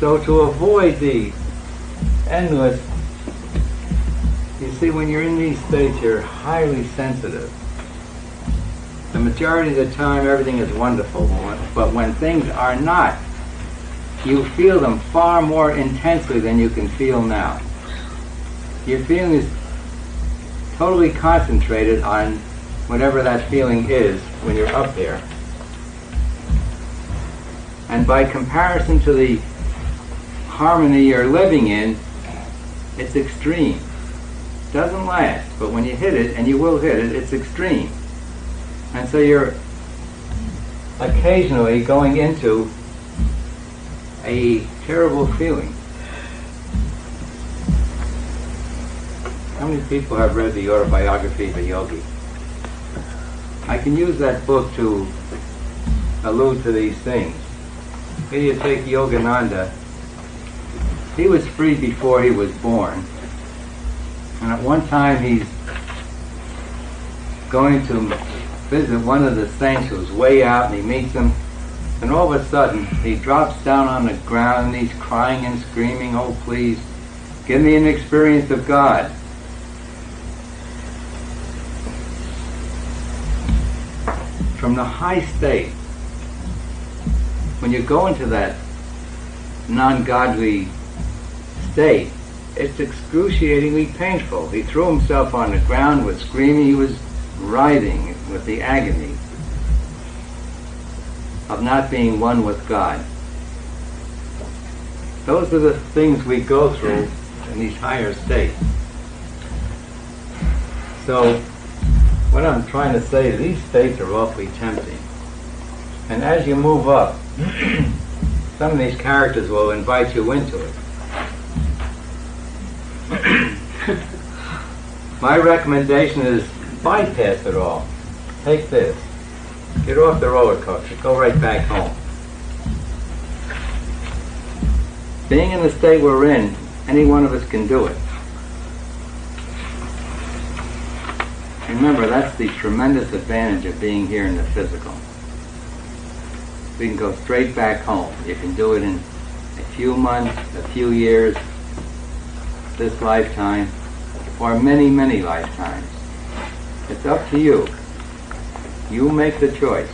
So to avoid the endless, you see, when you're in these states, you're highly sensitive. The majority of the time, everything is wonderful, but when things are not you feel them far more intensely than you can feel now. Your feeling is totally concentrated on whatever that feeling is when you're up there. And by comparison to the harmony you're living in, it's extreme. It doesn't last, but when you hit it, and you will hit it, it's extreme. And so you're occasionally going into a terrible feeling. How many people have read the Autobiography of Yogi? I can use that book to allude to these things. Here you take Yogananda. He was free before he was born. And at one time he's going to visit one of the saints who's way out, and he meets him. And all of a sudden, he drops down on the ground and he's crying and screaming, "Oh, please, give me an experience of God." From the high state, when you go into that non-godly state, it's excruciatingly painful. He threw himself on the ground, was screaming, he was writhing with the agony of not being one with God. Those are the things we go through in these higher states. So, what I'm trying to say, these states are awfully tempting. And as you move up, some of these characters will invite you into it. My recommendation is bypass it all. Take this. Get off the roller coaster. Go right back home. Being in the state we're in, any one of us can do it. Remember, that's the tremendous advantage of being here in the physical. We can go straight back home. You can do it in a few months, a few years, this lifetime, or many, many lifetimes. It's up to you. You make the choice.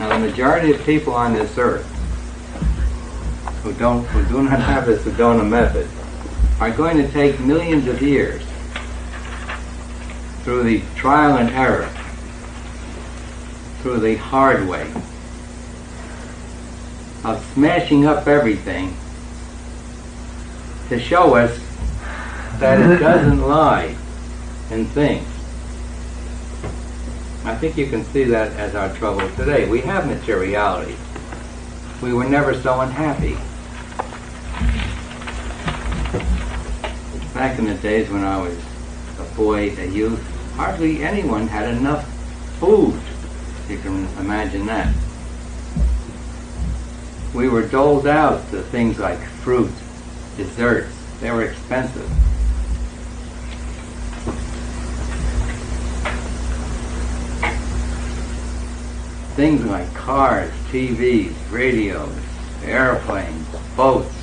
Now, the majority of people on this earth who do not have the Sedona method are going to take millions of years through the trial and error, through the hard way of smashing up everything to show us that it doesn't lie in things. I think you can see that as our trouble today. We have materiality. We were never so unhappy. Back in the days when I was a boy, a youth, hardly anyone had enough food. You can imagine that. We were doled out to things like fruit, desserts. They were expensive. Things like cars, TVs, radios, airplanes, boats.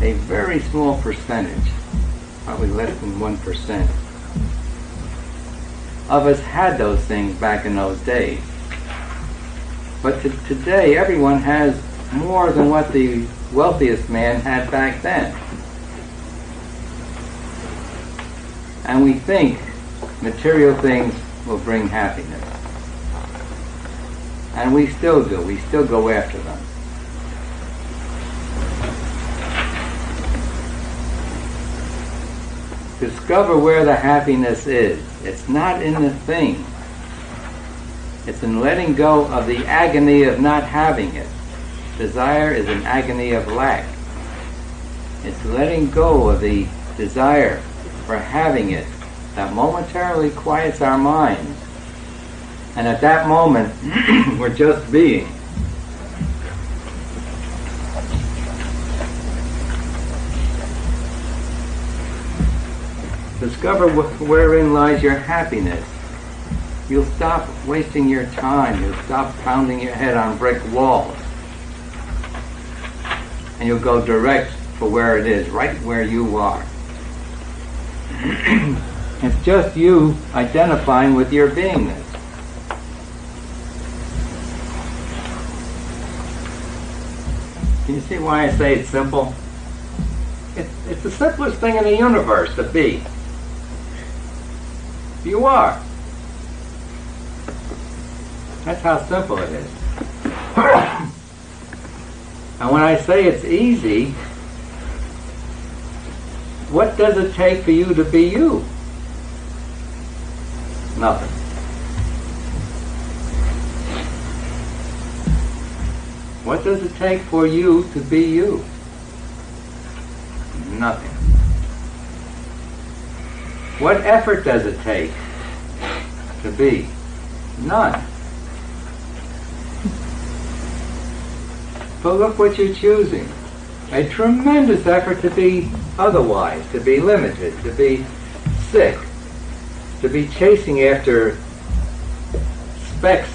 A very small percentage, probably less than 1%, of us had those things back in those days. But today, everyone has more than what the wealthiest man had back then. And we think material things will bring happiness. And we still do. We still go after them. Discover where the happiness is. It's not in the thing. It's in letting go of the agony of not having it. Desire is an agony of lack. It's letting go of the desire for having it that momentarily quiets our minds. And at that moment, we're just being. Discover wherein lies your happiness. You'll stop wasting your time. You'll stop pounding your head on brick walls. And you'll go direct for where it is, right where you are. It's just you identifying with your beingness. Can you see why I say it's simple? It's the simplest thing in the universe to be. You are. That's how simple it is. And when I say it's easy, what does it take for you to be you? Nothing. What does it take for you to be you? Nothing. What effort does it take to be? None. But look what you're choosing. A tremendous effort to be otherwise, to be limited, to be sick, to be chasing after specks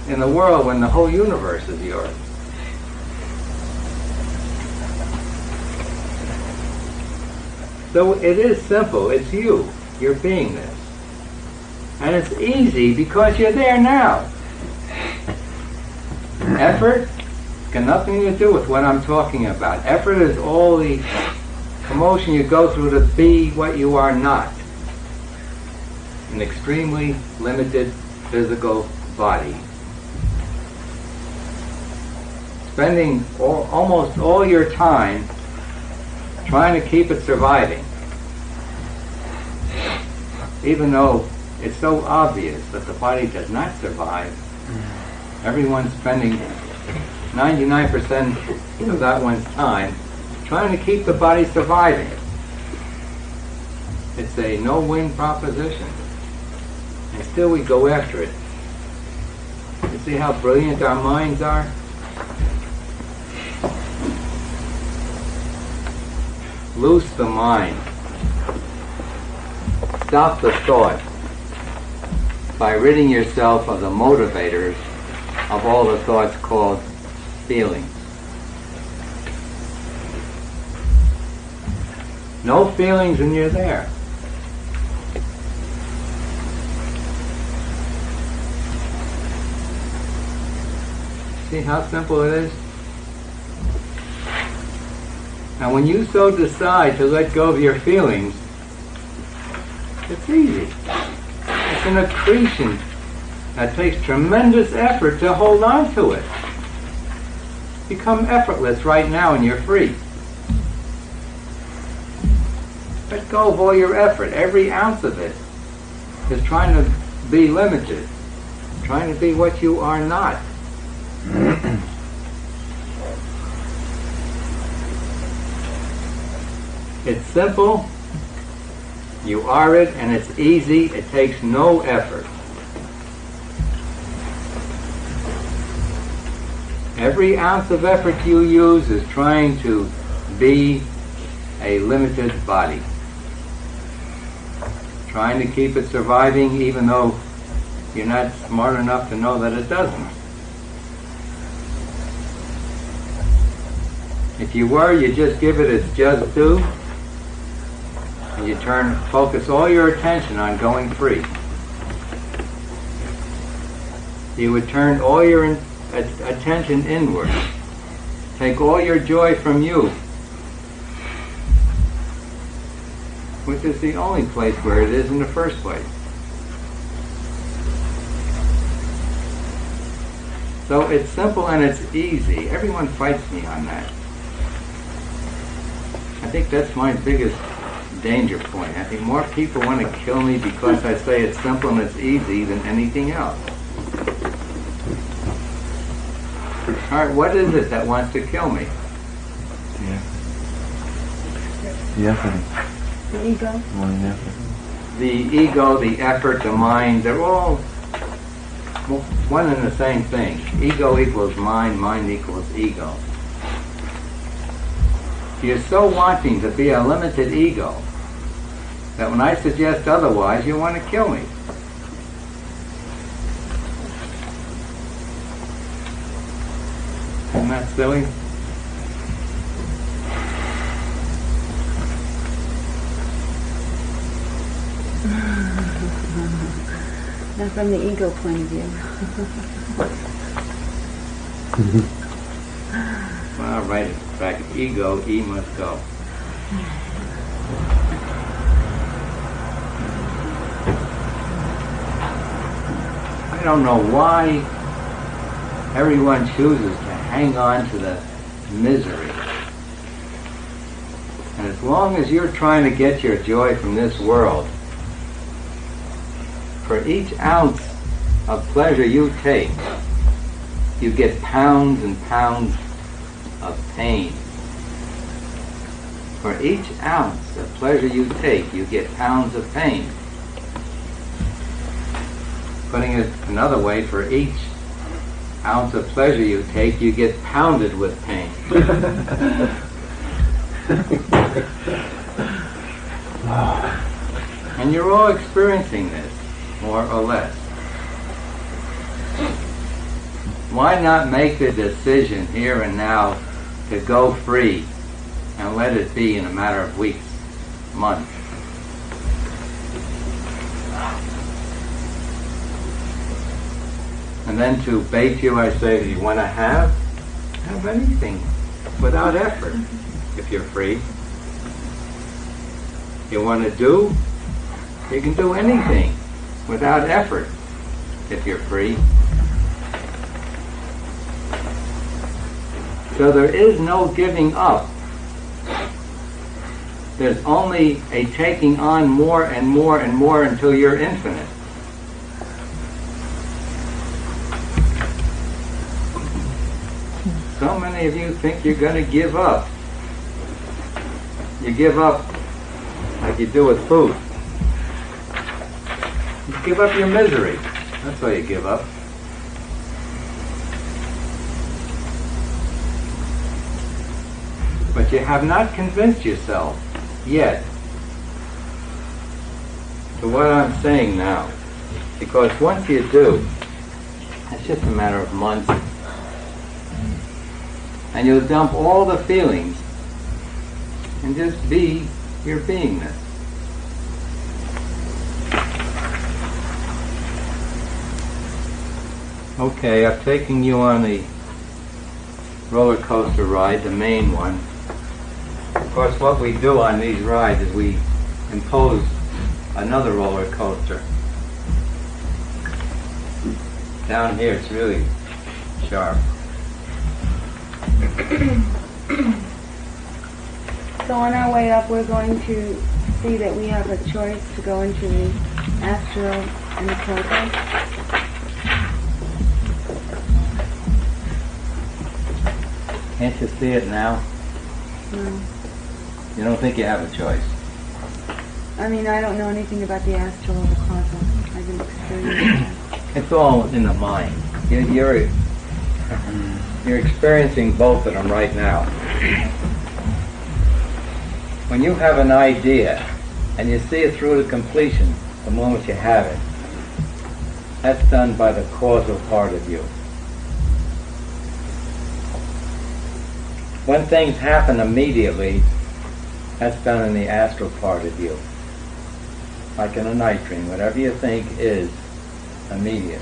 in the world when the whole universe is yours. So it is simple. It's you. You're beingness. And it's easy because you're there now. Effort got nothing to do with what I'm talking about. Effort is all the commotion you go through to be what you are not. An extremely limited physical body. Spending almost all your time trying to keep it surviving. Even though it's so obvious that the body does not survive, everyone's spending 99% of that one's time trying to keep the body surviving. It's a no-win proposition. And still we go after it. You see how brilliant our minds are? Loose the mind. Stop the thought by ridding yourself of the motivators of all the thoughts called feelings. No feelings and you're there. See how simple it is? Now when you so decide to let go of your feelings, it's easy. It's an accretion that takes tremendous effort to hold on to it. Become effortless right now and you're free. Let go of all your effort. Every ounce of it is trying to be limited, trying to be what you are not. It's simple, you are it, and it's easy, it takes no effort. Every ounce of effort you use is trying to be a limited body. Trying to keep it surviving even though you're not smart enough to know that it doesn't. If you were, you just give it its just due. And you focus all your attention on going free. You would turn all your attention inward. Take all your joy from you, which is the only place where it is in the first place. So it's simple and it's easy. Everyone fights me on that. I think that's my biggest danger point. I think more people want to kill me because I say it's simple and it's easy than anything else. Alright, what is it that wants to kill me? Yeah. The effort. The ego? Wanting effort. The ego, the effort, the mind, they're all one and the same thing. Ego equals mind, mind equals ego. You're so wanting to be a limited ego that when I suggest otherwise, you want to kill me. Isn't that silly? Not from the ego point of view. Well, right back. Ego, E must go. I don't know why everyone chooses to hang on to the misery. And as long as you're trying to get your joy from this world, for each ounce of pleasure you take, you get pounds and pounds of pain. For each ounce of pleasure you take, you get pounds of pain. Putting it another way, for each ounce of pleasure you take, you get pounded with pain. And you're all experiencing this, more or less. Why not make the decision here and now to go free and let it be in a matter of weeks, months? And then to bait you, I say, if you want to have anything without effort, if you're free. You want to do, you can do anything without effort, if you're free. So there is no giving up. There's only a taking on more and more and more until you're infinite. So many of you think you're going to give up. You give up like you do with food. You give up your misery. That's all you give up. But you have not convinced yourself yet to what I'm saying now. Because once you do, it's just a matter of months. And you'll dump all the feelings and just be your beingness. Okay, I've taken you on the roller coaster ride, the main one. Of course, what we do on these rides is we impose another roller coaster. Down here it's really sharp. So on our way up, we're going to see that we have a choice to go into the astral and the purple. Can't you see it now? No. You don't think you have a choice? I mean, I don't know anything about the astral or the causal. I didn't experience that. It's all in the mind. You're experiencing both of them right now. When you have an idea and you see it through to completion the moment you have it, that's done by the causal part of you. When things happen immediately, that's done in the astral part of you. Like in a night dream, whatever you think is immediate.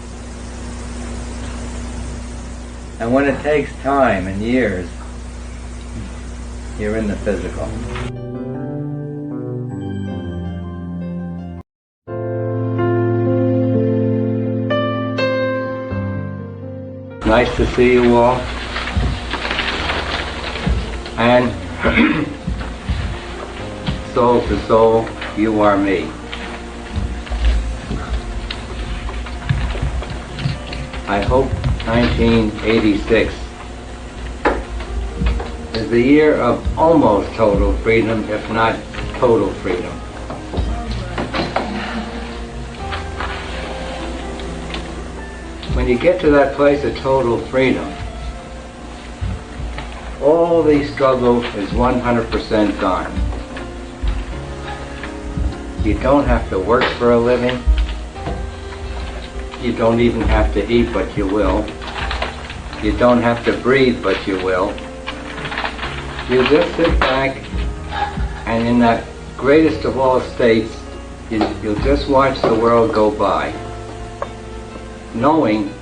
And when it takes time and years, you're in the physical. Nice to see you all. And soul to soul, you are me. I hope 1986 is the year of almost total freedom, if not total freedom. When you get to that place of total freedom, all the struggle is 100% gone. You don't have to work for a living. You don't even have to eat, but you will. You don't have to breathe, but you will. You just sit back, and in that greatest of all states, you'll just watch the world go by, knowing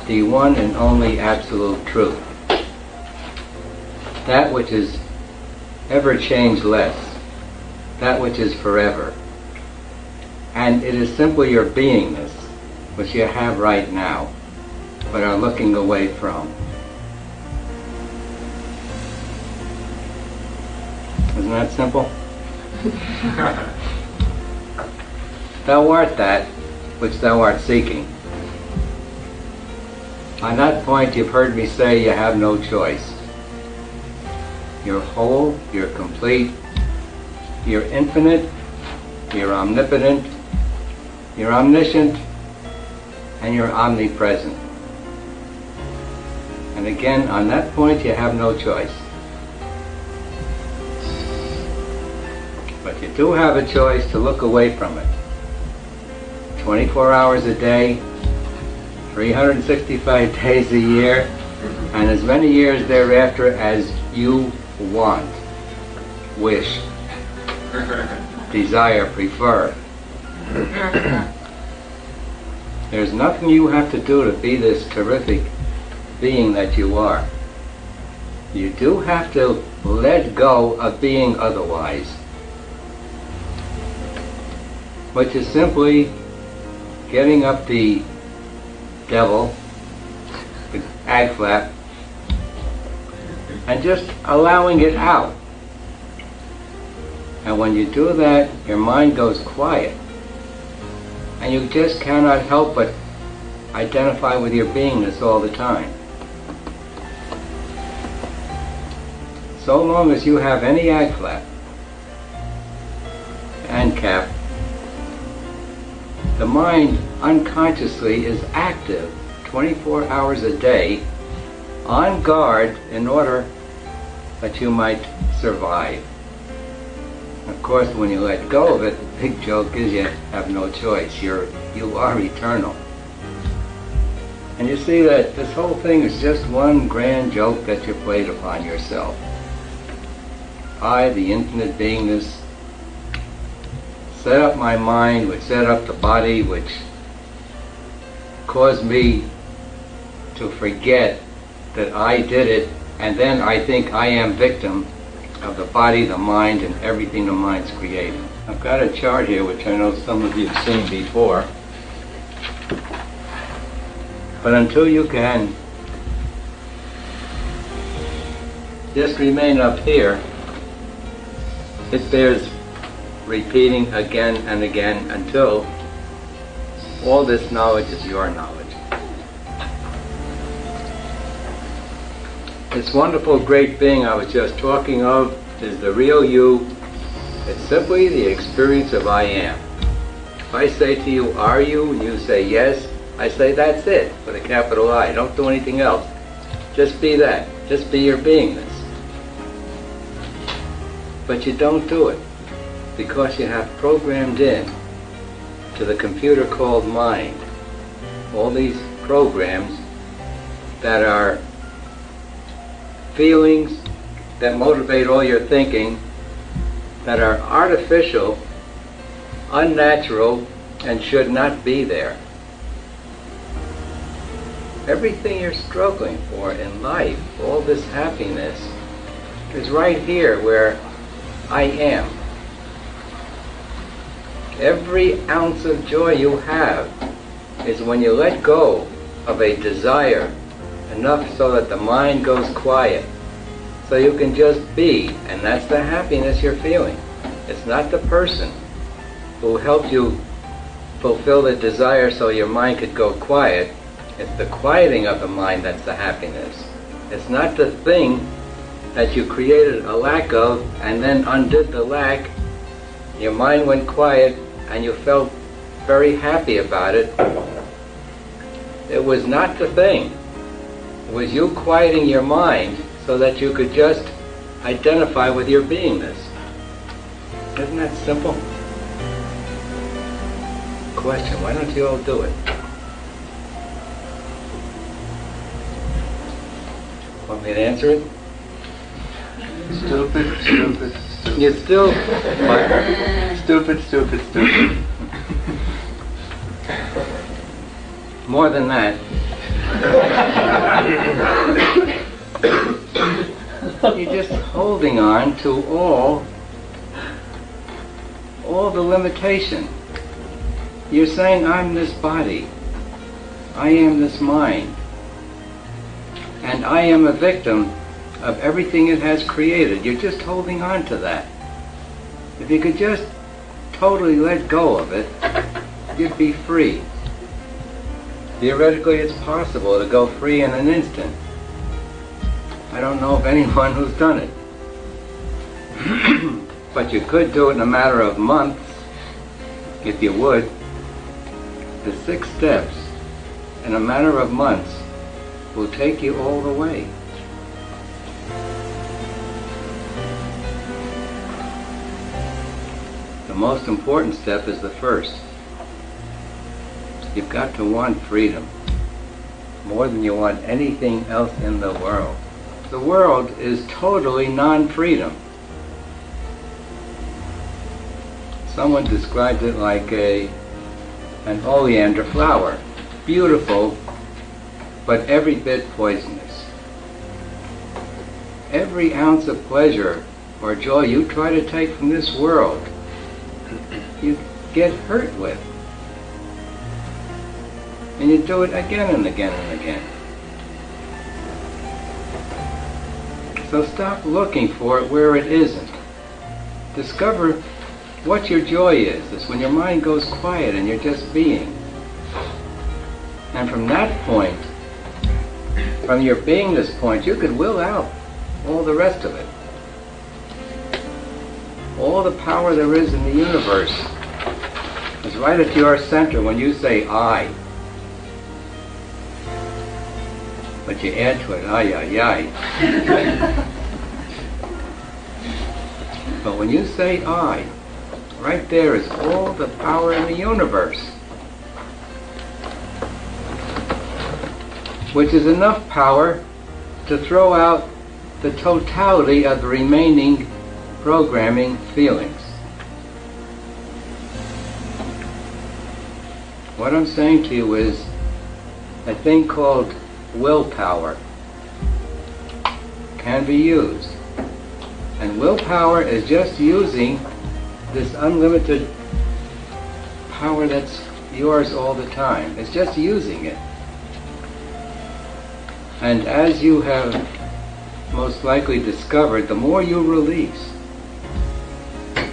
the one and only absolute truth. that which is ever changeless, that which is forever. And it is simply your beingness, which you have right now, but are looking away from. Isn't that simple? Thou art that which thou art seeking. On that point, you've heard me say you have no choice. You're whole, you're complete, you're infinite, you're omnipotent, you're omniscient, and you're omnipresent. And again, on that point, you have no choice. But you do have a choice to look away from it. 24 hours a day, 365 days a year, and as many years thereafter as you want, wish, desire, prefer. There's nothing you have to do to be this terrific being that you are. You do have to let go of being otherwise, which is simply getting up the devil, the ag flap, and just allowing it out. And when you do that, your mind goes quiet, and you just cannot help but identify with your beingness all the time. So long as you have any ag flap and cap, the mind unconsciously is active 24 hours a day, on guard in order that you might survive. Of course, when you let go of it, the big joke is you have no choice. You are eternal. And you see that this whole thing is just one grand joke that you played upon yourself. I, the infinite beingness, set up my mind, which set up the body, which caused me to forget that I did it, and then I think I am victim of the body, the mind, and everything the mind's created. I've got a chart here which I know some of you have seen before, but until you can just remain up here, it bears repeating again and again until all this knowledge is your knowledge. This wonderful great being I was just talking of is the real you. It's simply the experience of I am. If I say to you, are you? And you say yes, I say that's it, with a capital I. Don't do anything else. Just be that. Just be your beingness. But you don't do it, because you have programmed in to the computer called mind all these programs that are feelings that motivate all your thinking, that are artificial, unnatural, and should not be there. Everything you're struggling for in life, all this happiness, is right here where I am. Every ounce of joy you have is when you let go of a desire enough so that the mind goes quiet, so you can just be, and that's the happiness you're feeling. It's not the person who helped you fulfill the desire so your mind could go quiet. It's the quieting of the mind that's the happiness. It's not the thing that you created a lack of and then undid the lack. Your mind went quiet and you felt very happy about it. It was not the thing. It was you quieting your mind so that you could just identify with your beingness. Isn't that simple? Question, why don't you all do it? Want me to answer it? Stupid, stupid, stupid. You still... What? Stupid, stupid, stupid. More than that. You're just holding on to all the limitation. You're saying, I'm this body, I am this mind, and I am a victim of everything it has created. You're just holding on to that. If you could just totally let go of it, you'd be free. Theoretically, it's possible to go free in an instant. I don't know of anyone who's done it. But you could do it in a matter of months, if you would. The 6 steps, in a matter of months, will take you all the way. The most important step is the first. You've got to want freedom more than you want anything else in the world. The world is totally non-freedom. Someone described it like an oleander flower. Beautiful, but every bit poisonous. Every ounce of pleasure or joy you try to take from this world, you get hurt with. And you do it again and again and again. So stop looking for it where it isn't. Discover what your joy is. It's when your mind goes quiet and you're just being. And from that point, from your beingness point, you could will out all the rest of it. All the power there is in the universe is right at your center when you say I. But you add to it, ay, ay, ay. But when you say I, right there is all the power in the universe, which is enough power to throw out the totality of the remaining programming feelings. What I'm saying to you is a thing called willpower can be used. And willpower is just using this unlimited power that's yours all the time. It's just using it. And as you have most likely discovered, the more you release,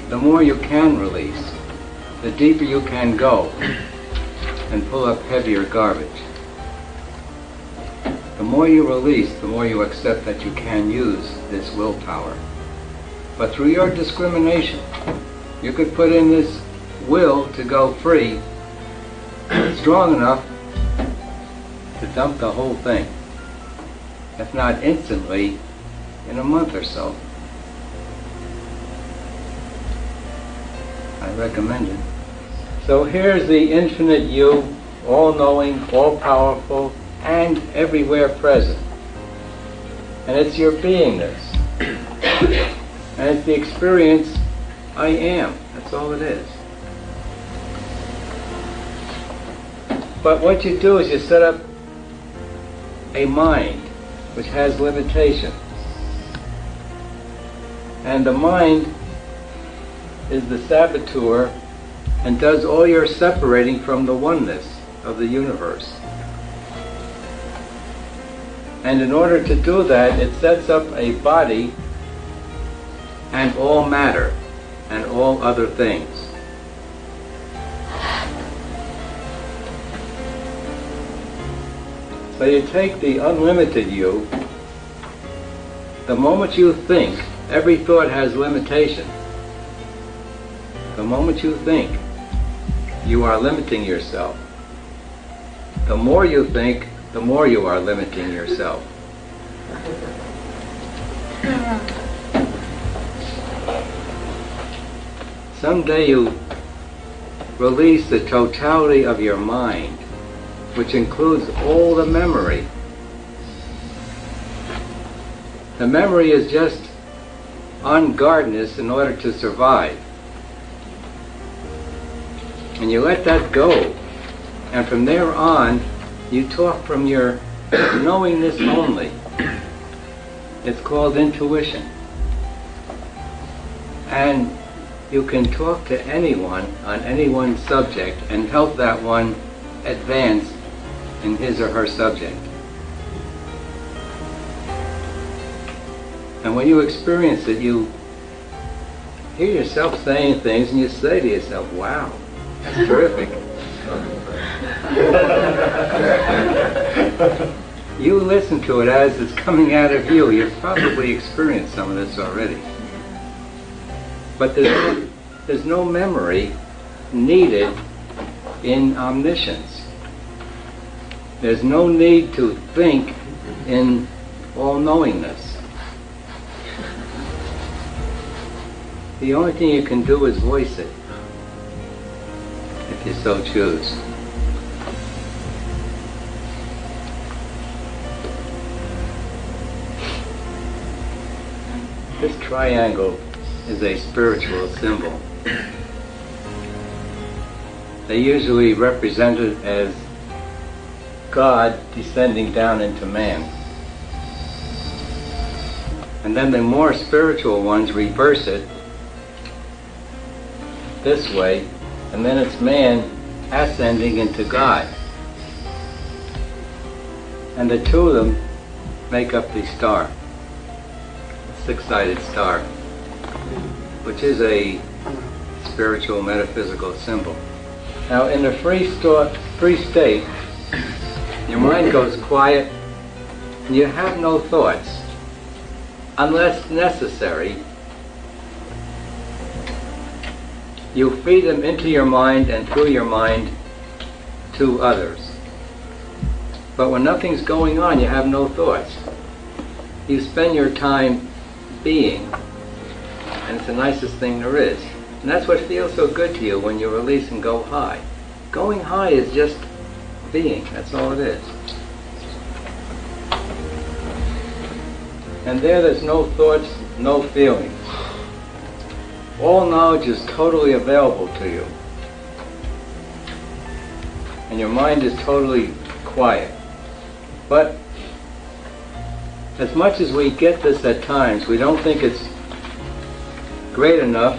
the more you can release, the deeper you can go and pull up heavier garbage. The more you release, the more you accept that you can use this willpower. But through your discrimination, you could put in this will to go free strong enough to dump the whole thing. If not instantly, in a month or so. I recommend it. So here's the infinite you, all-knowing, all-powerful, and everywhere present. And it's your beingness. And it's the experience, I am. That's all it is. But what you do is you set up a mind which has limitation. And the mind is the saboteur and does all your separating from the oneness of the universe. And in order to do that, it sets up a body and all matter and all other things. So you take the unlimited you. The moment you think, every thought has limitation. The moment you think, you are limiting yourself. The more you think, the more you are limiting yourself. Someday you release the totality of your mind, which includes all the memory. The memory is just on guardness in order to survive. And you let that go, and from there on, you talk from your knowingness only. It's called intuition. And you can talk to anyone on any one subject and help that one advance in his or her subject. And when you experience it, you hear yourself saying things and you say to yourself, wow, that's terrific. You listen to it as it's coming out of you. You've probably experienced some of this already. But there's no memory needed in omniscience. There's no need to think in all-knowingness. The only thing you can do is voice it, if you so choose. This triangle is a spiritual symbol. They usually represent it as God descending down into man. And then the more spiritual ones reverse it this way, and then it's man ascending into God. And the two of them make up the star, the six-sided star, which is a spiritual metaphysical symbol. Now in the free state, your mind goes quiet and you have no thoughts unless necessary. You feed them into your mind and through your mind to others. But when nothing's going on, you have no thoughts. You spend your time being, and it's the nicest thing there is. And that's what feels so good to you when you release and go high. Going high is just being, that's all it is. And there's no thoughts, no feelings. All knowledge is totally available to you. And your mind is totally quiet. But as much as we get this at times, we don't think it's great enough.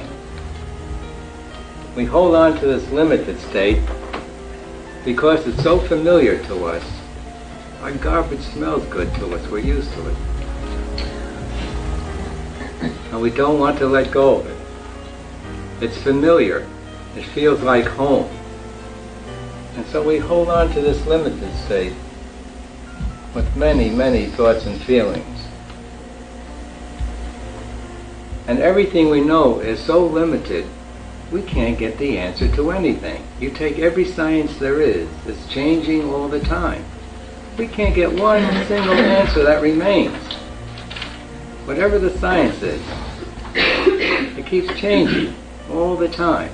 We hold on to this limited state because it's so familiar to us. Our garbage smells good to us. We're used to it. And we don't want to let go of it. It's familiar. It feels like home. And so we hold on to this limited state with many, many thoughts and feelings. And everything we know is so limited, we can't get the answer to anything. You take every science there is, it's changing all the time. We can't get one single answer that remains. Whatever the science is, it keeps changing all the time.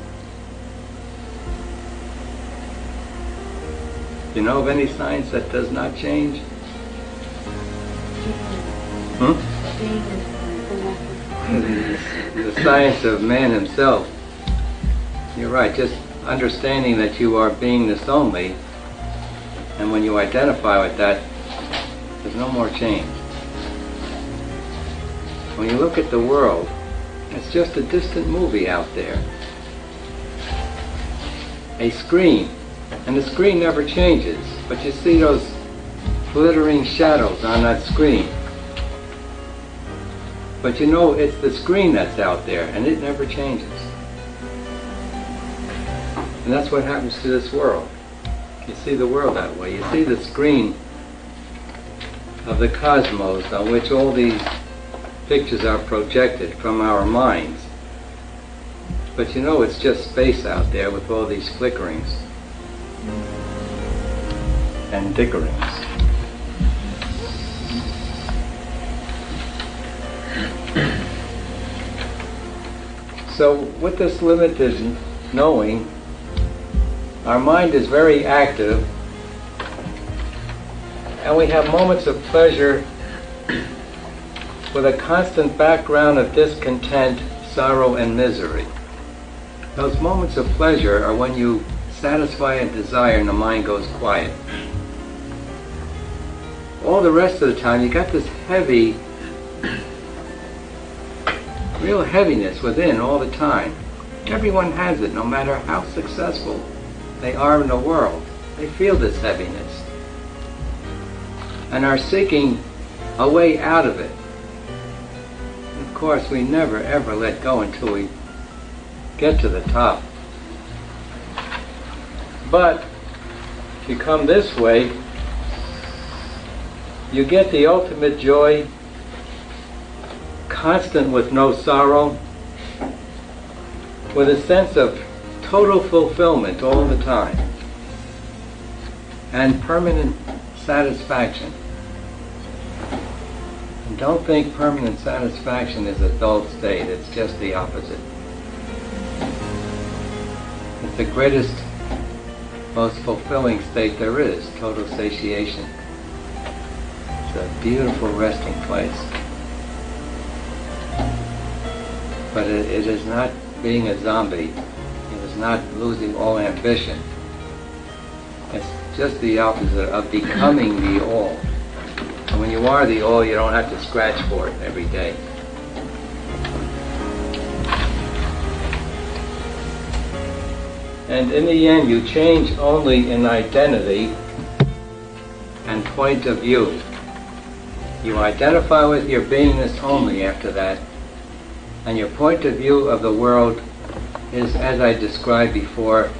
You know of any science that does not change? The science of man himself. You're right, just understanding that you are beingness only, and when you identify with that, there's no more change. When you look at the world, it's just a distant movie out there. A screen, and the screen never changes, but you see those glittering shadows on that screen. But you know it's the screen that's out there, and it never changes. And that's what happens to this world. You see the world that way. You see the screen of the cosmos on which all these pictures are projected from our minds. But you know it's just space out there with all these flickerings and dickerings. So with this limited knowing, our mind is very active, and we have moments of pleasure with a constant background of discontent, sorrow, and misery. Those moments of pleasure are when you satisfy a desire and the mind goes quiet. All the rest of the time you got this heavy real heaviness within all the time. Everyone has it, no matter how successful they are in the world. They feel this heaviness and are seeking a way out of it. And of course, we never ever let go until we get to the top. But if you come this way, you get the ultimate joy, constant with no sorrow, with a sense of total fulfillment all the time, and permanent satisfaction. And don't think permanent satisfaction is a dull state. It's just the opposite. It's the greatest, most fulfilling state there is, total satiation. It's a beautiful resting place. But it is not being a zombie. It is not losing all ambition. It's just the opposite of becoming the all. And when you are the all, you don't have to scratch for it every day. And in the end, you change only in identity and point of view. You identify with your beingness only after that, and your point of view of the world is, as I described before,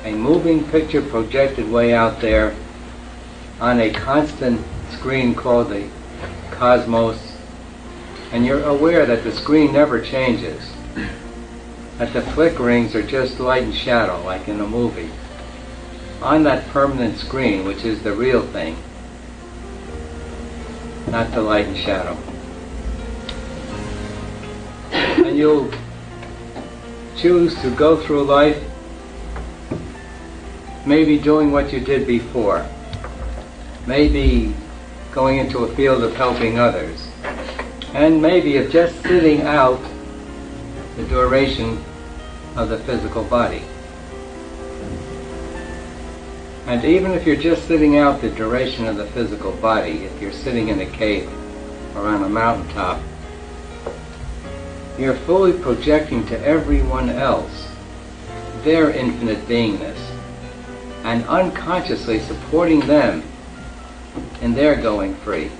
a moving picture projected way out there on a constant screen called the cosmos, and you're aware that the screen never changes, that the flickerings are just light and shadow, like in a movie, on that permanent screen, which is the real thing, not the light and shadow. And you'll choose to go through life maybe doing what you did before, maybe going into a field of helping others, and maybe of just sitting out the duration of the physical body. And even if you're just sitting out the duration of the physical body, if you're sitting in a cave or on a mountaintop, you're fully projecting to everyone else their infinite beingness and unconsciously supporting them in their going free.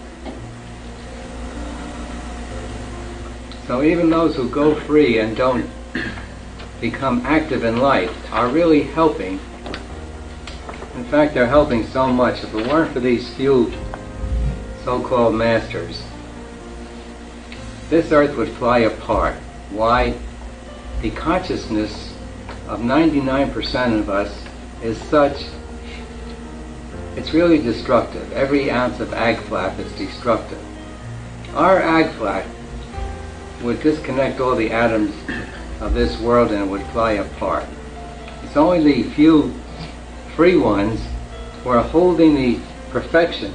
So even those who go free and don't become active in life are really helping. In fact, they're helping so much. If it weren't for these few so-called masters, this earth would fly apart. Why? The consciousness of 99% of us is such, it's really destructive. Every ounce of ag flap is destructive. Our ag flap would disconnect all the atoms of this world and it would fly apart. It's only the few free ones who are holding the perfection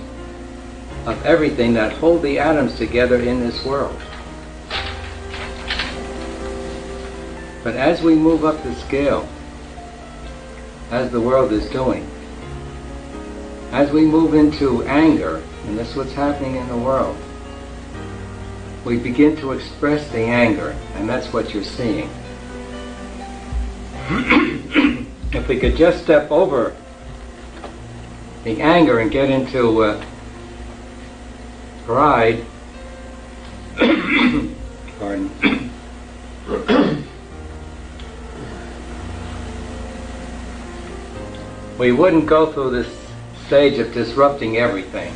of everything that hold the atoms together in this world. But as we move up the scale, as the world is doing, as we move into anger, and this is what's happening in the world, we begin to express the anger, and that's what you're seeing. If we could just step over the anger and get into pride, pardon, we wouldn't go through this stage of disrupting everything.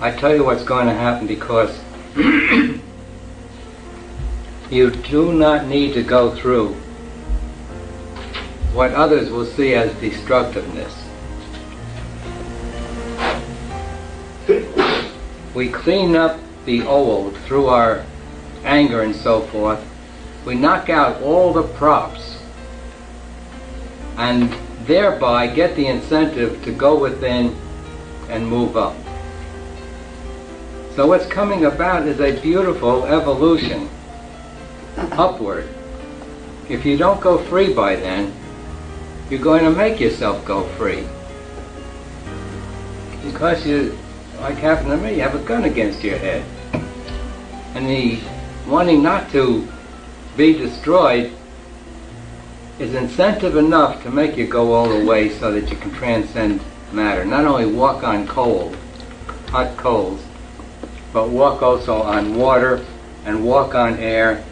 I tell you what's going to happen, because you do not need to go through what others will see as destructiveness. We clean up the old through our anger and so forth. We knock out all the props and thereby get the incentive to go within and move up. So what's coming about is a beautiful evolution upward. If you don't go free by then, you're going to make yourself go free. Because you, like happened to me, you have a gun against your head. And the wanting not to be destroyed is incentive enough to make you go all the way so that you can transcend matter. Not only walk on coal, hot coals, but walk also on water and walk on air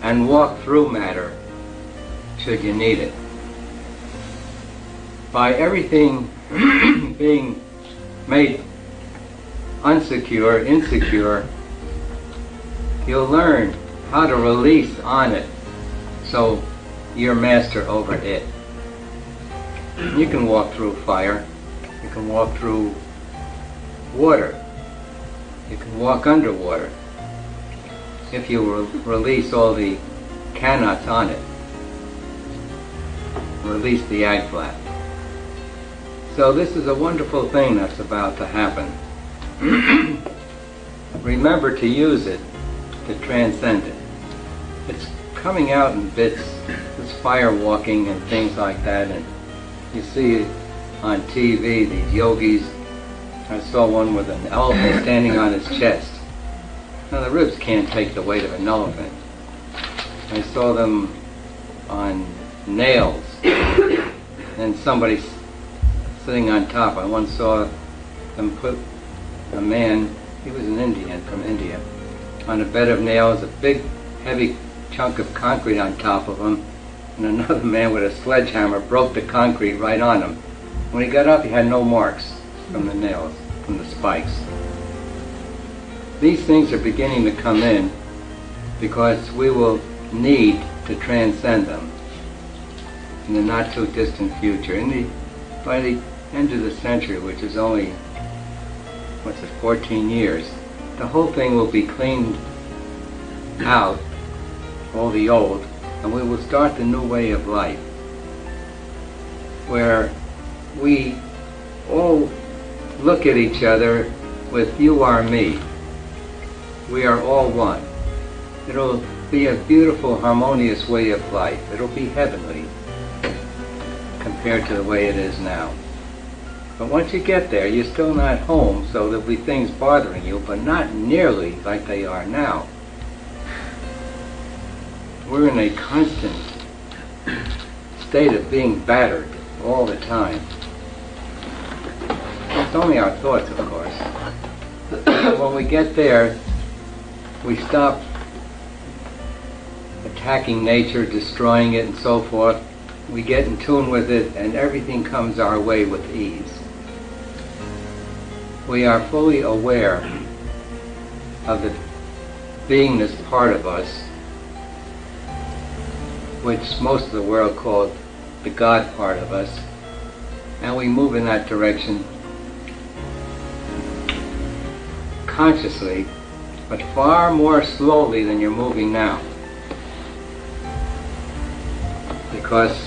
and walk through matter should you need it. By everything being made unsecure, insecure, you'll learn how to release on it so you're master over it. You can walk through fire, you can walk through water, you can walk underwater if you release all the cannots on it. Release the ag flap. So this is a wonderful thing that's about to happen. Remember to use it to transcend it. It's coming out in bits. It's fire walking and things like that, and you see it on TV, these yogis. I saw one with an elephant standing on his chest. Now the ribs can't take the weight of an elephant. I saw them on nails and somebody sitting on top. I once saw them put a man, he was an Indian from India, on a bed of nails, a big heavy chunk of concrete on top of him, and another man with a sledgehammer broke the concrete right on him. When he got up, he had no marks from the nails, from the spikes. These things are beginning to come in because we will need to transcend them in the not too distant future. By the end of the century, which is only 14 years, the whole thing will be cleaned out, all the old, and we will start the new way of life, where we all look at each other with you are me. We are all one. It'll be a beautiful, harmonious way of life. It'll be heavenly compared to the way it is now. But once you get there, you're still not home, so there'll be things bothering you, but not nearly like they are now. We're in a constant state of being battered all the time. It's only our thoughts, of course. When we get there, we stop attacking nature, destroying it, and so forth. We get in tune with it, and everything comes our way with ease. We are fully aware of the beingness part of us, which most of the world called the God part of us, and we move in that direction consciously, but far more slowly than you're moving now. Because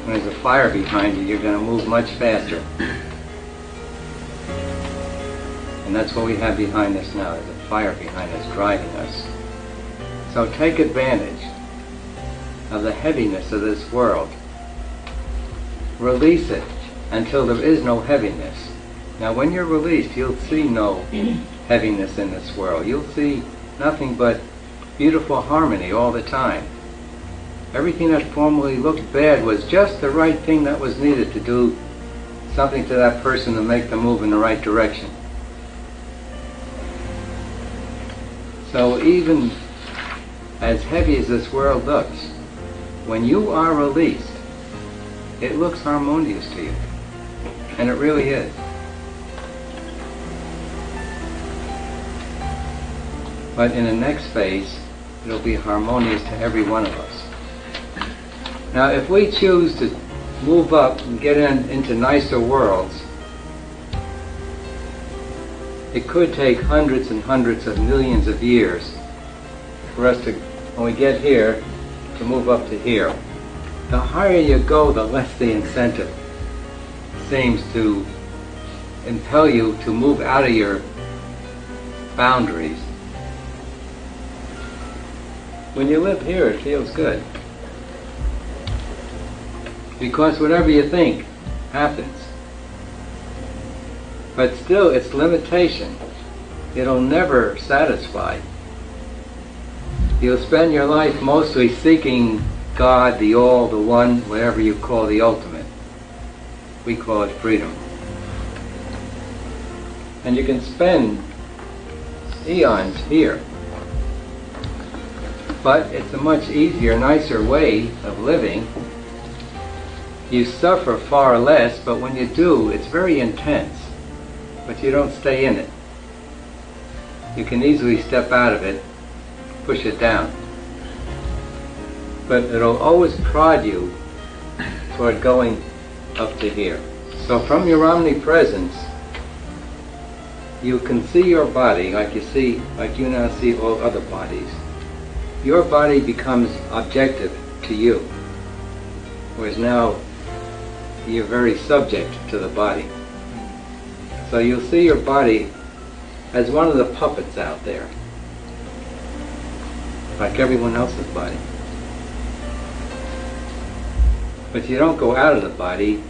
when there's a fire behind you, you're going to move much faster. And that's what we have behind us now. There's a fire behind us, driving us. So take advantage of the heaviness of this world. Release it until there is no heaviness. Now when you're released, you'll see no heaviness in this world. You'll see nothing but beautiful harmony all the time. Everything that formerly looked bad was just the right thing that was needed to do something to that person to make them move in the right direction. So even as heavy as this world looks, when you are released, it looks harmonious to you. And it really is. But in the next phase, it'll be harmonious to every one of us. Now, if we choose to move up and get into nicer worlds, it could take hundreds and hundreds of millions of years for us to, when we get here, to move up to here. The higher you go, the less the incentive seems to impel you to move out of your boundaries. When you live here, it feels good. Because whatever you think happens. But still, it's limitation. It'll never satisfy. You'll spend your life mostly seeking God, the all, the one, whatever you call the ultimate. We call it freedom. And you can spend eons here. But it's a much easier, nicer way of living. You suffer far less, but when you do, it's very intense. But you don't stay in it. You can easily step out of it, push it down. But it'll always prod you toward going up to here. So from your omnipresence, you can see your body like you now see all other bodies. Your body becomes objective to you, whereas now you're very subject to the body. So you'll see your body as one of the puppets out there, like everyone else's body. But you don't go out of the body.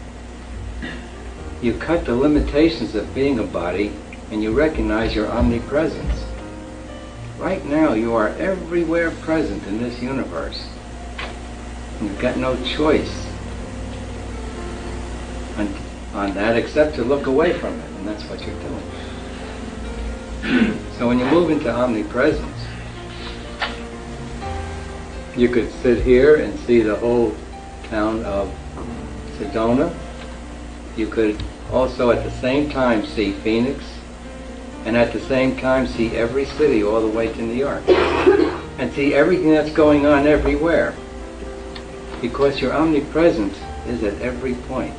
You cut the limitations of being a body, and you recognize your omnipresence. Right now, you are everywhere present in this universe. You've got no choice on that except to look away from it, and that's what you're doing. So when you move into omnipresence, you could sit here and see the whole town of Sedona. You could also at the same time see Phoenix, and at the same time see every city all the way to New York, and see everything that's going on everywhere, because your omnipresence is at every point.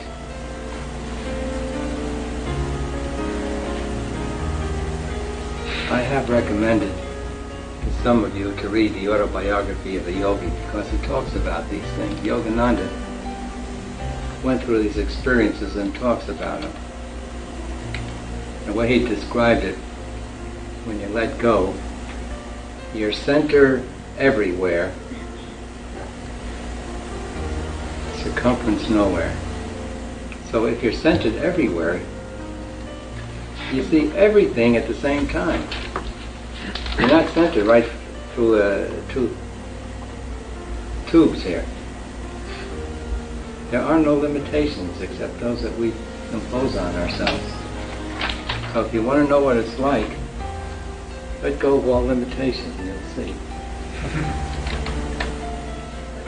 I have recommended to some of you to read the Autobiography of a Yogi, because it talks about these things. Yogananda went through these experiences and talks about them. The way he described it, when you let go, your center everywhere, circumference nowhere. So if you're centered everywhere, you see everything at the same time. You're not centered right through two tubes here. There are no limitations except those that we impose on ourselves. So if you want to know what it's like, let go of all limitations and you'll see.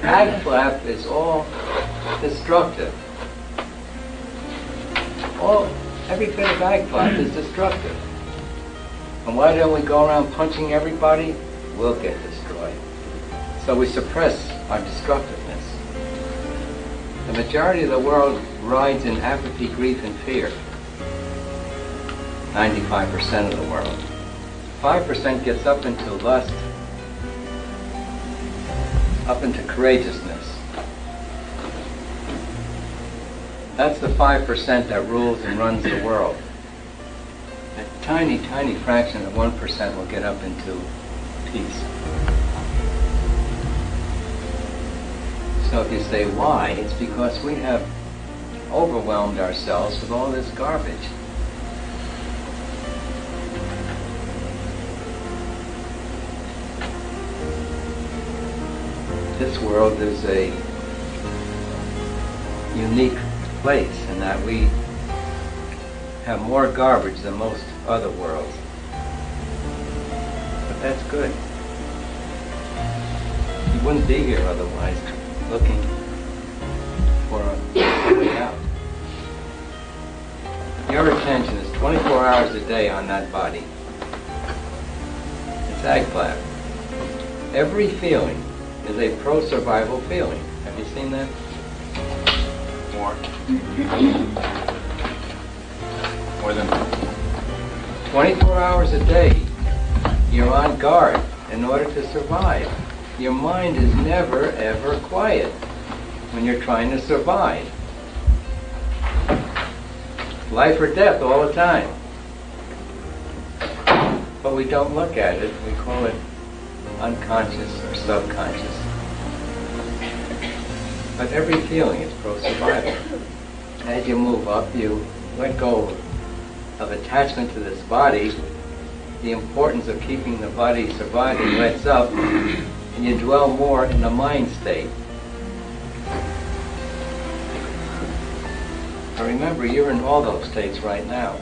Ag flap is all destructive. Every bit of ag flap is destructive. And why don't we go around punching everybody? We'll get destroyed. So we suppress our destructiveness. The majority of the world rides in apathy, grief, and fear. 95% of the world. 5% gets up into lust, up into courageousness. That's the 5% that rules and runs the world. A tiny, tiny fraction of 1% will get up into peace. So if you say why, it's because we have overwhelmed ourselves with all this garbage. This world is a unique place in that we have more garbage than most other worlds. But that's good. You wouldn't be here otherwise, looking for a way out. Your attention is 24 hours a day on that body. It's ag flap. Every feeling is a pro-survival feeling. Have you seen that? More than 24 hours a day, you're on guard in order to survive. Your mind is never, ever quiet when you're trying to survive. Life or death all the time. But we don't look at it. We call it unconscious or subconscious. But every feeling is pro-survival. As you move up, you let go of attachment to this body, the importance of keeping the body surviving lets up, and you dwell more in the mind state. Now remember, you're in all those states right now,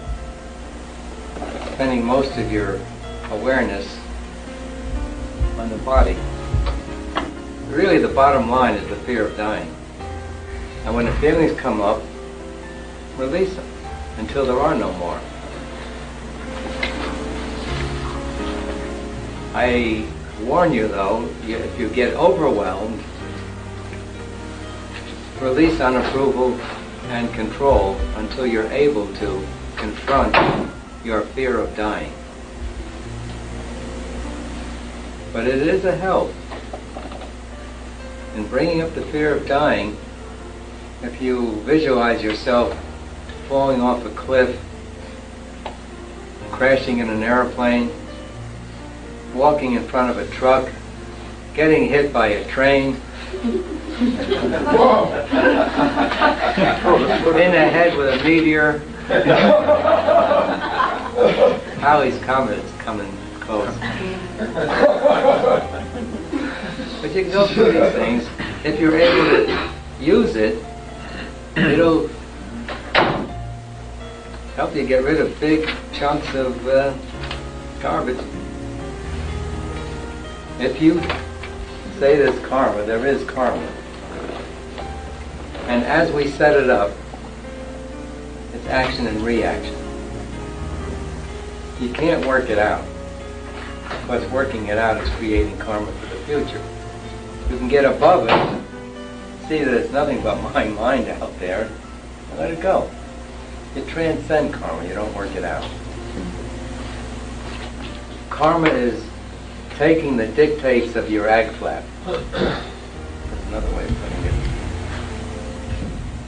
spending most of your awareness on the body. Really, the bottom line is the fear of dying. And when the feelings come up, release them until there are no more. I warn you though, if you get overwhelmed, release unapproval and control until you're able to confront your fear of dying. But it is a help in bringing up the fear of dying if you visualize yourself falling off a cliff, crashing in an airplane, walking in front of a truck, getting hit by a train, in the head with a meteor. Halley's Comet is coming close. But you can go through these things. If you're able to use it, it'll help you get rid of big chunks of garbage. If you say there's karma, there is karma. And as we set it up, it's action and reaction. You can't work it out. Because working it out is creating karma for the future. You can get above it, see that it's nothing but my mind out there, and let it go. You transcend karma, you don't work it out. Karma is taking the dictates of your ag flap. That's another way of putting it.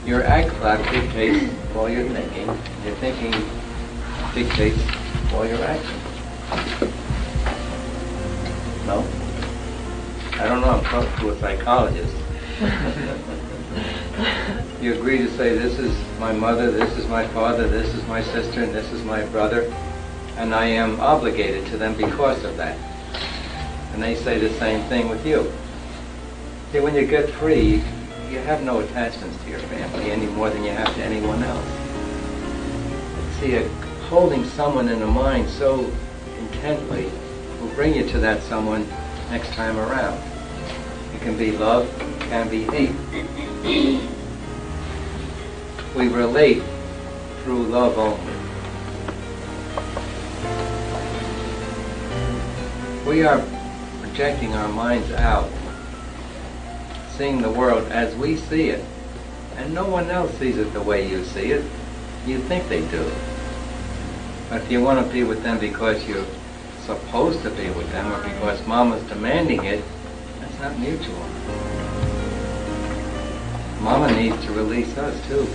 Your ag flap dictates all your thinking. Your thinking dictates all your actions. No? I don't know, I'm talking to a psychologist. You agree to say, this is my mother, this is my father, this is my sister, and this is my brother, and I am obligated to them because of that. And they say the same thing with you. See, when you get free, you have no attachments to your family any more than you have to anyone else. See, holding someone in the mind so intently will bring you to that someone next time around. It can be love, it can be hate. We relate through love only. We are projecting our minds out, seeing the world as we see it, and no one else sees it the way you see it. You think they do. But if you want to be with them because you're supposed to be with them, or because Mama's demanding it, that's not mutual. Mama needs to release us too.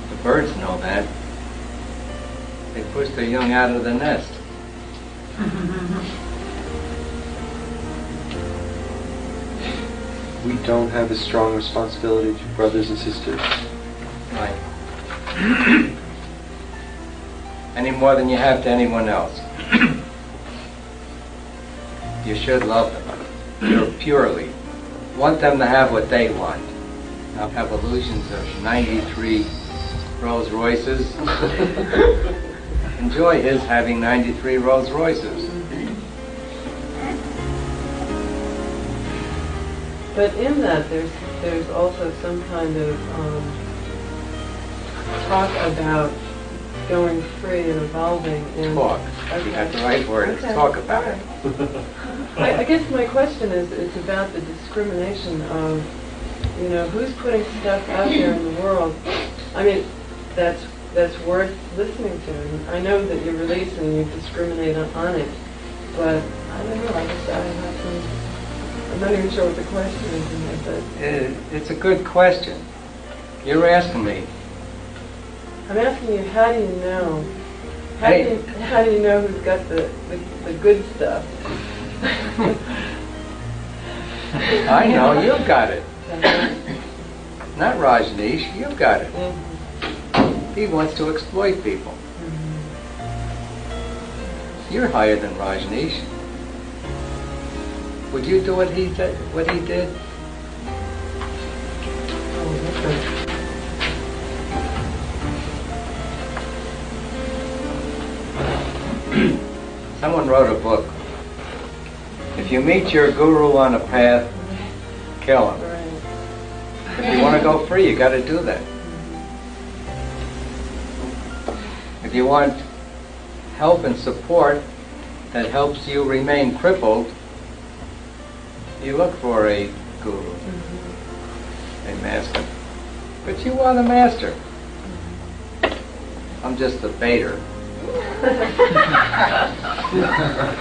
The birds know that. They push their young out of the nest. We don't have a strong responsibility to brothers and sisters. Right. Any more than you have to anyone else. You should love them purely. Want them to have what they want. Now, have illusions of 93 Rolls Royces. Enjoy his having 93 Rolls Royces. But in that, there's also some kind of talk about going free and evolving. And Talk. Okay. You got the right word. Okay. Let's talk about it. I guess my question is about the discrimination of, who's putting stuff out there in the world. I mean, that's worth listening to. And I know that you release and you discriminate on it, but I don't know. I just have some. I'm not even sure what the question is in there, but It's a good question. You're asking me. I'm asking you, how do you know? Hey. How do you know who's got the good stuff? I know, you've got it. Not Rajneesh, you've got it. He wants to exploit people. You're higher than Rajneesh. Would you do what he did? Someone wrote a book. If you meet your guru on a path, kill him. If you want to go free, you got to do that. If you want help and support that helps you remain crippled, you look for a guru, a master. But you are the master. I'm just the baiter.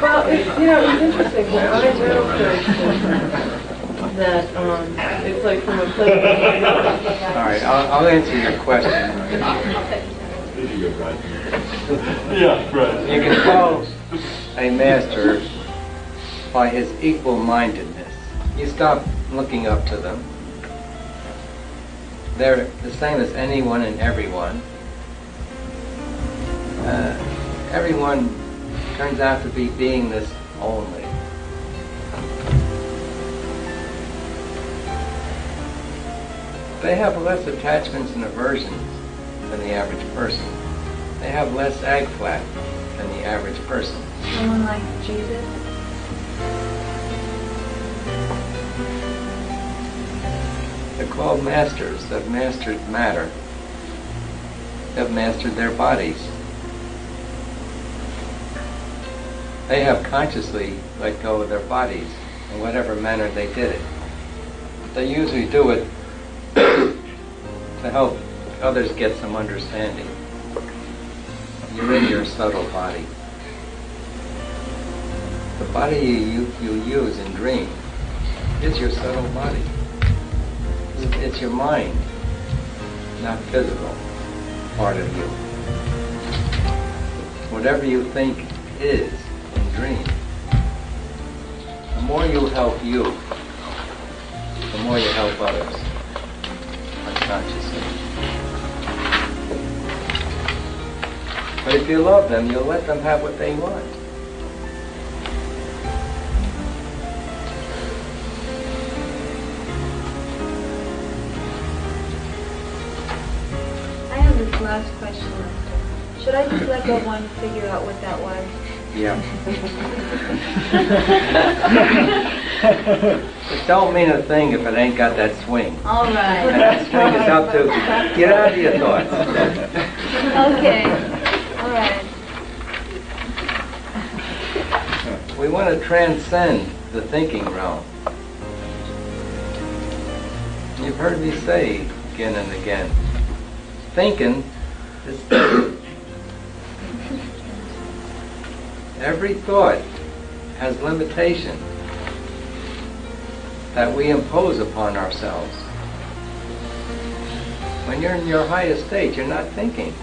Well, it's interesting. What I know, for instance, that it's like from a place. All right, I'll answer your question. Yeah, right. You can tell a master by his equal-mindedness. You stop looking up to them. They're the same as anyone and everyone. Everyone turns out to be beingness only. They have less attachments and aversions than the average person. They have less ag flap than the average person. Someone like Jesus? They're called masters. They've mastered matter. They've mastered their bodies. They have consciously let go of their bodies in whatever manner they did it. They usually do it to help others get some understanding. You're in your subtle body. The body you use in dream is your subtle body. It's your mind, not physical part of you. Whatever you think is in dream, the more you help you, the more you help others unconsciously. But if you love them, you'll let them have what they want. I have this last question, Lester. Should I just let go of one and figure out what that was? Yeah. It don't mean a thing if it ain't got that swing. All And right. that swing is up to get out of your thoughts. Okay. All right. We want to transcend the thinking realm. You've heard me say again and again, thinking is thinking. Every thought has limitation that we impose upon ourselves. When you're in your highest state, you're not thinking.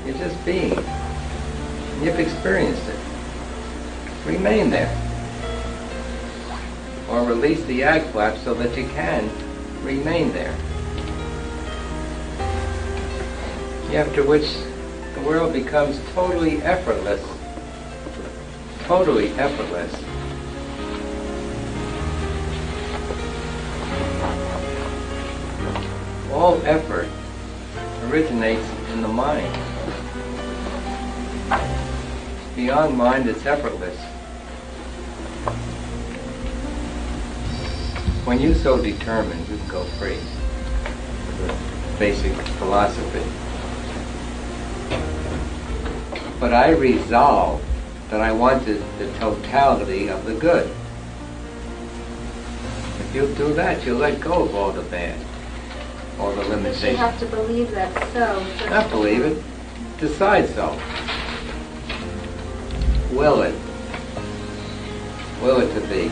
You're just being. You've experienced it. Remain there. Or release the ag flap so that you can remain there. After which the world becomes totally effortless. Totally effortless. All effort originates in the mind. Beyond mind, it's effortless. When you so determine, you can go free. The basic philosophy. But I resolve that I wanted the totality of the good. If you do that, you'll let go of all the bad, all the But you limitations. have to believe that's so. Not believe it, decide so. Will it. Will it to be.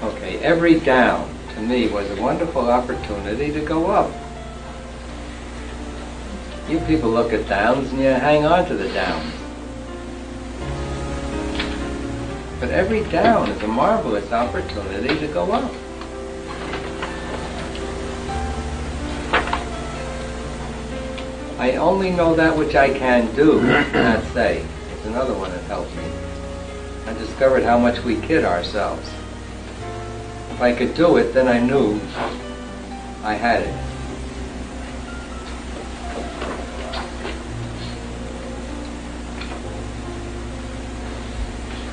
Okay, every down to me was a wonderful opportunity to go up. You people look at downs and you hang on to the downs. But every down is a marvelous opportunity to go up. I only know that which I can do, not say. It's another one that helps me. I discovered how much we kid ourselves. If I could do it, then I knew I had it.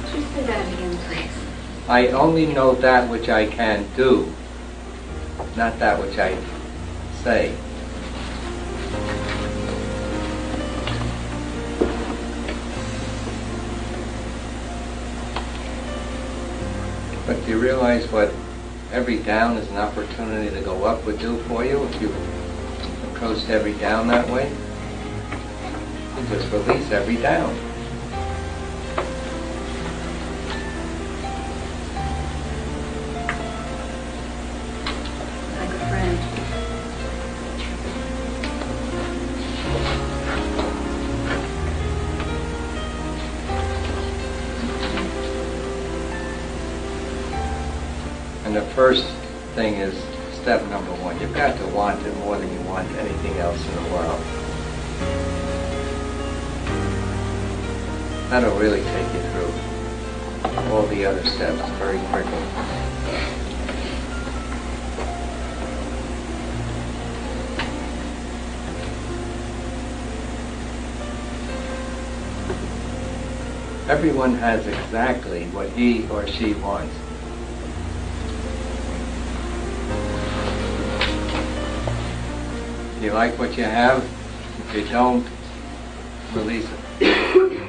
Could you say that again, please? I only know that which I can do, not that which I say. But do you realize what every down is an opportunity to go up would do for you if you approached every down that way? You just release every down. Like a friend. And the first thing is step number one. You've got to want it more than you want anything else in the world. That'll really take you through all the other steps very quickly. Everyone has exactly what he or she wants. If you like what you have, if you don't, release it.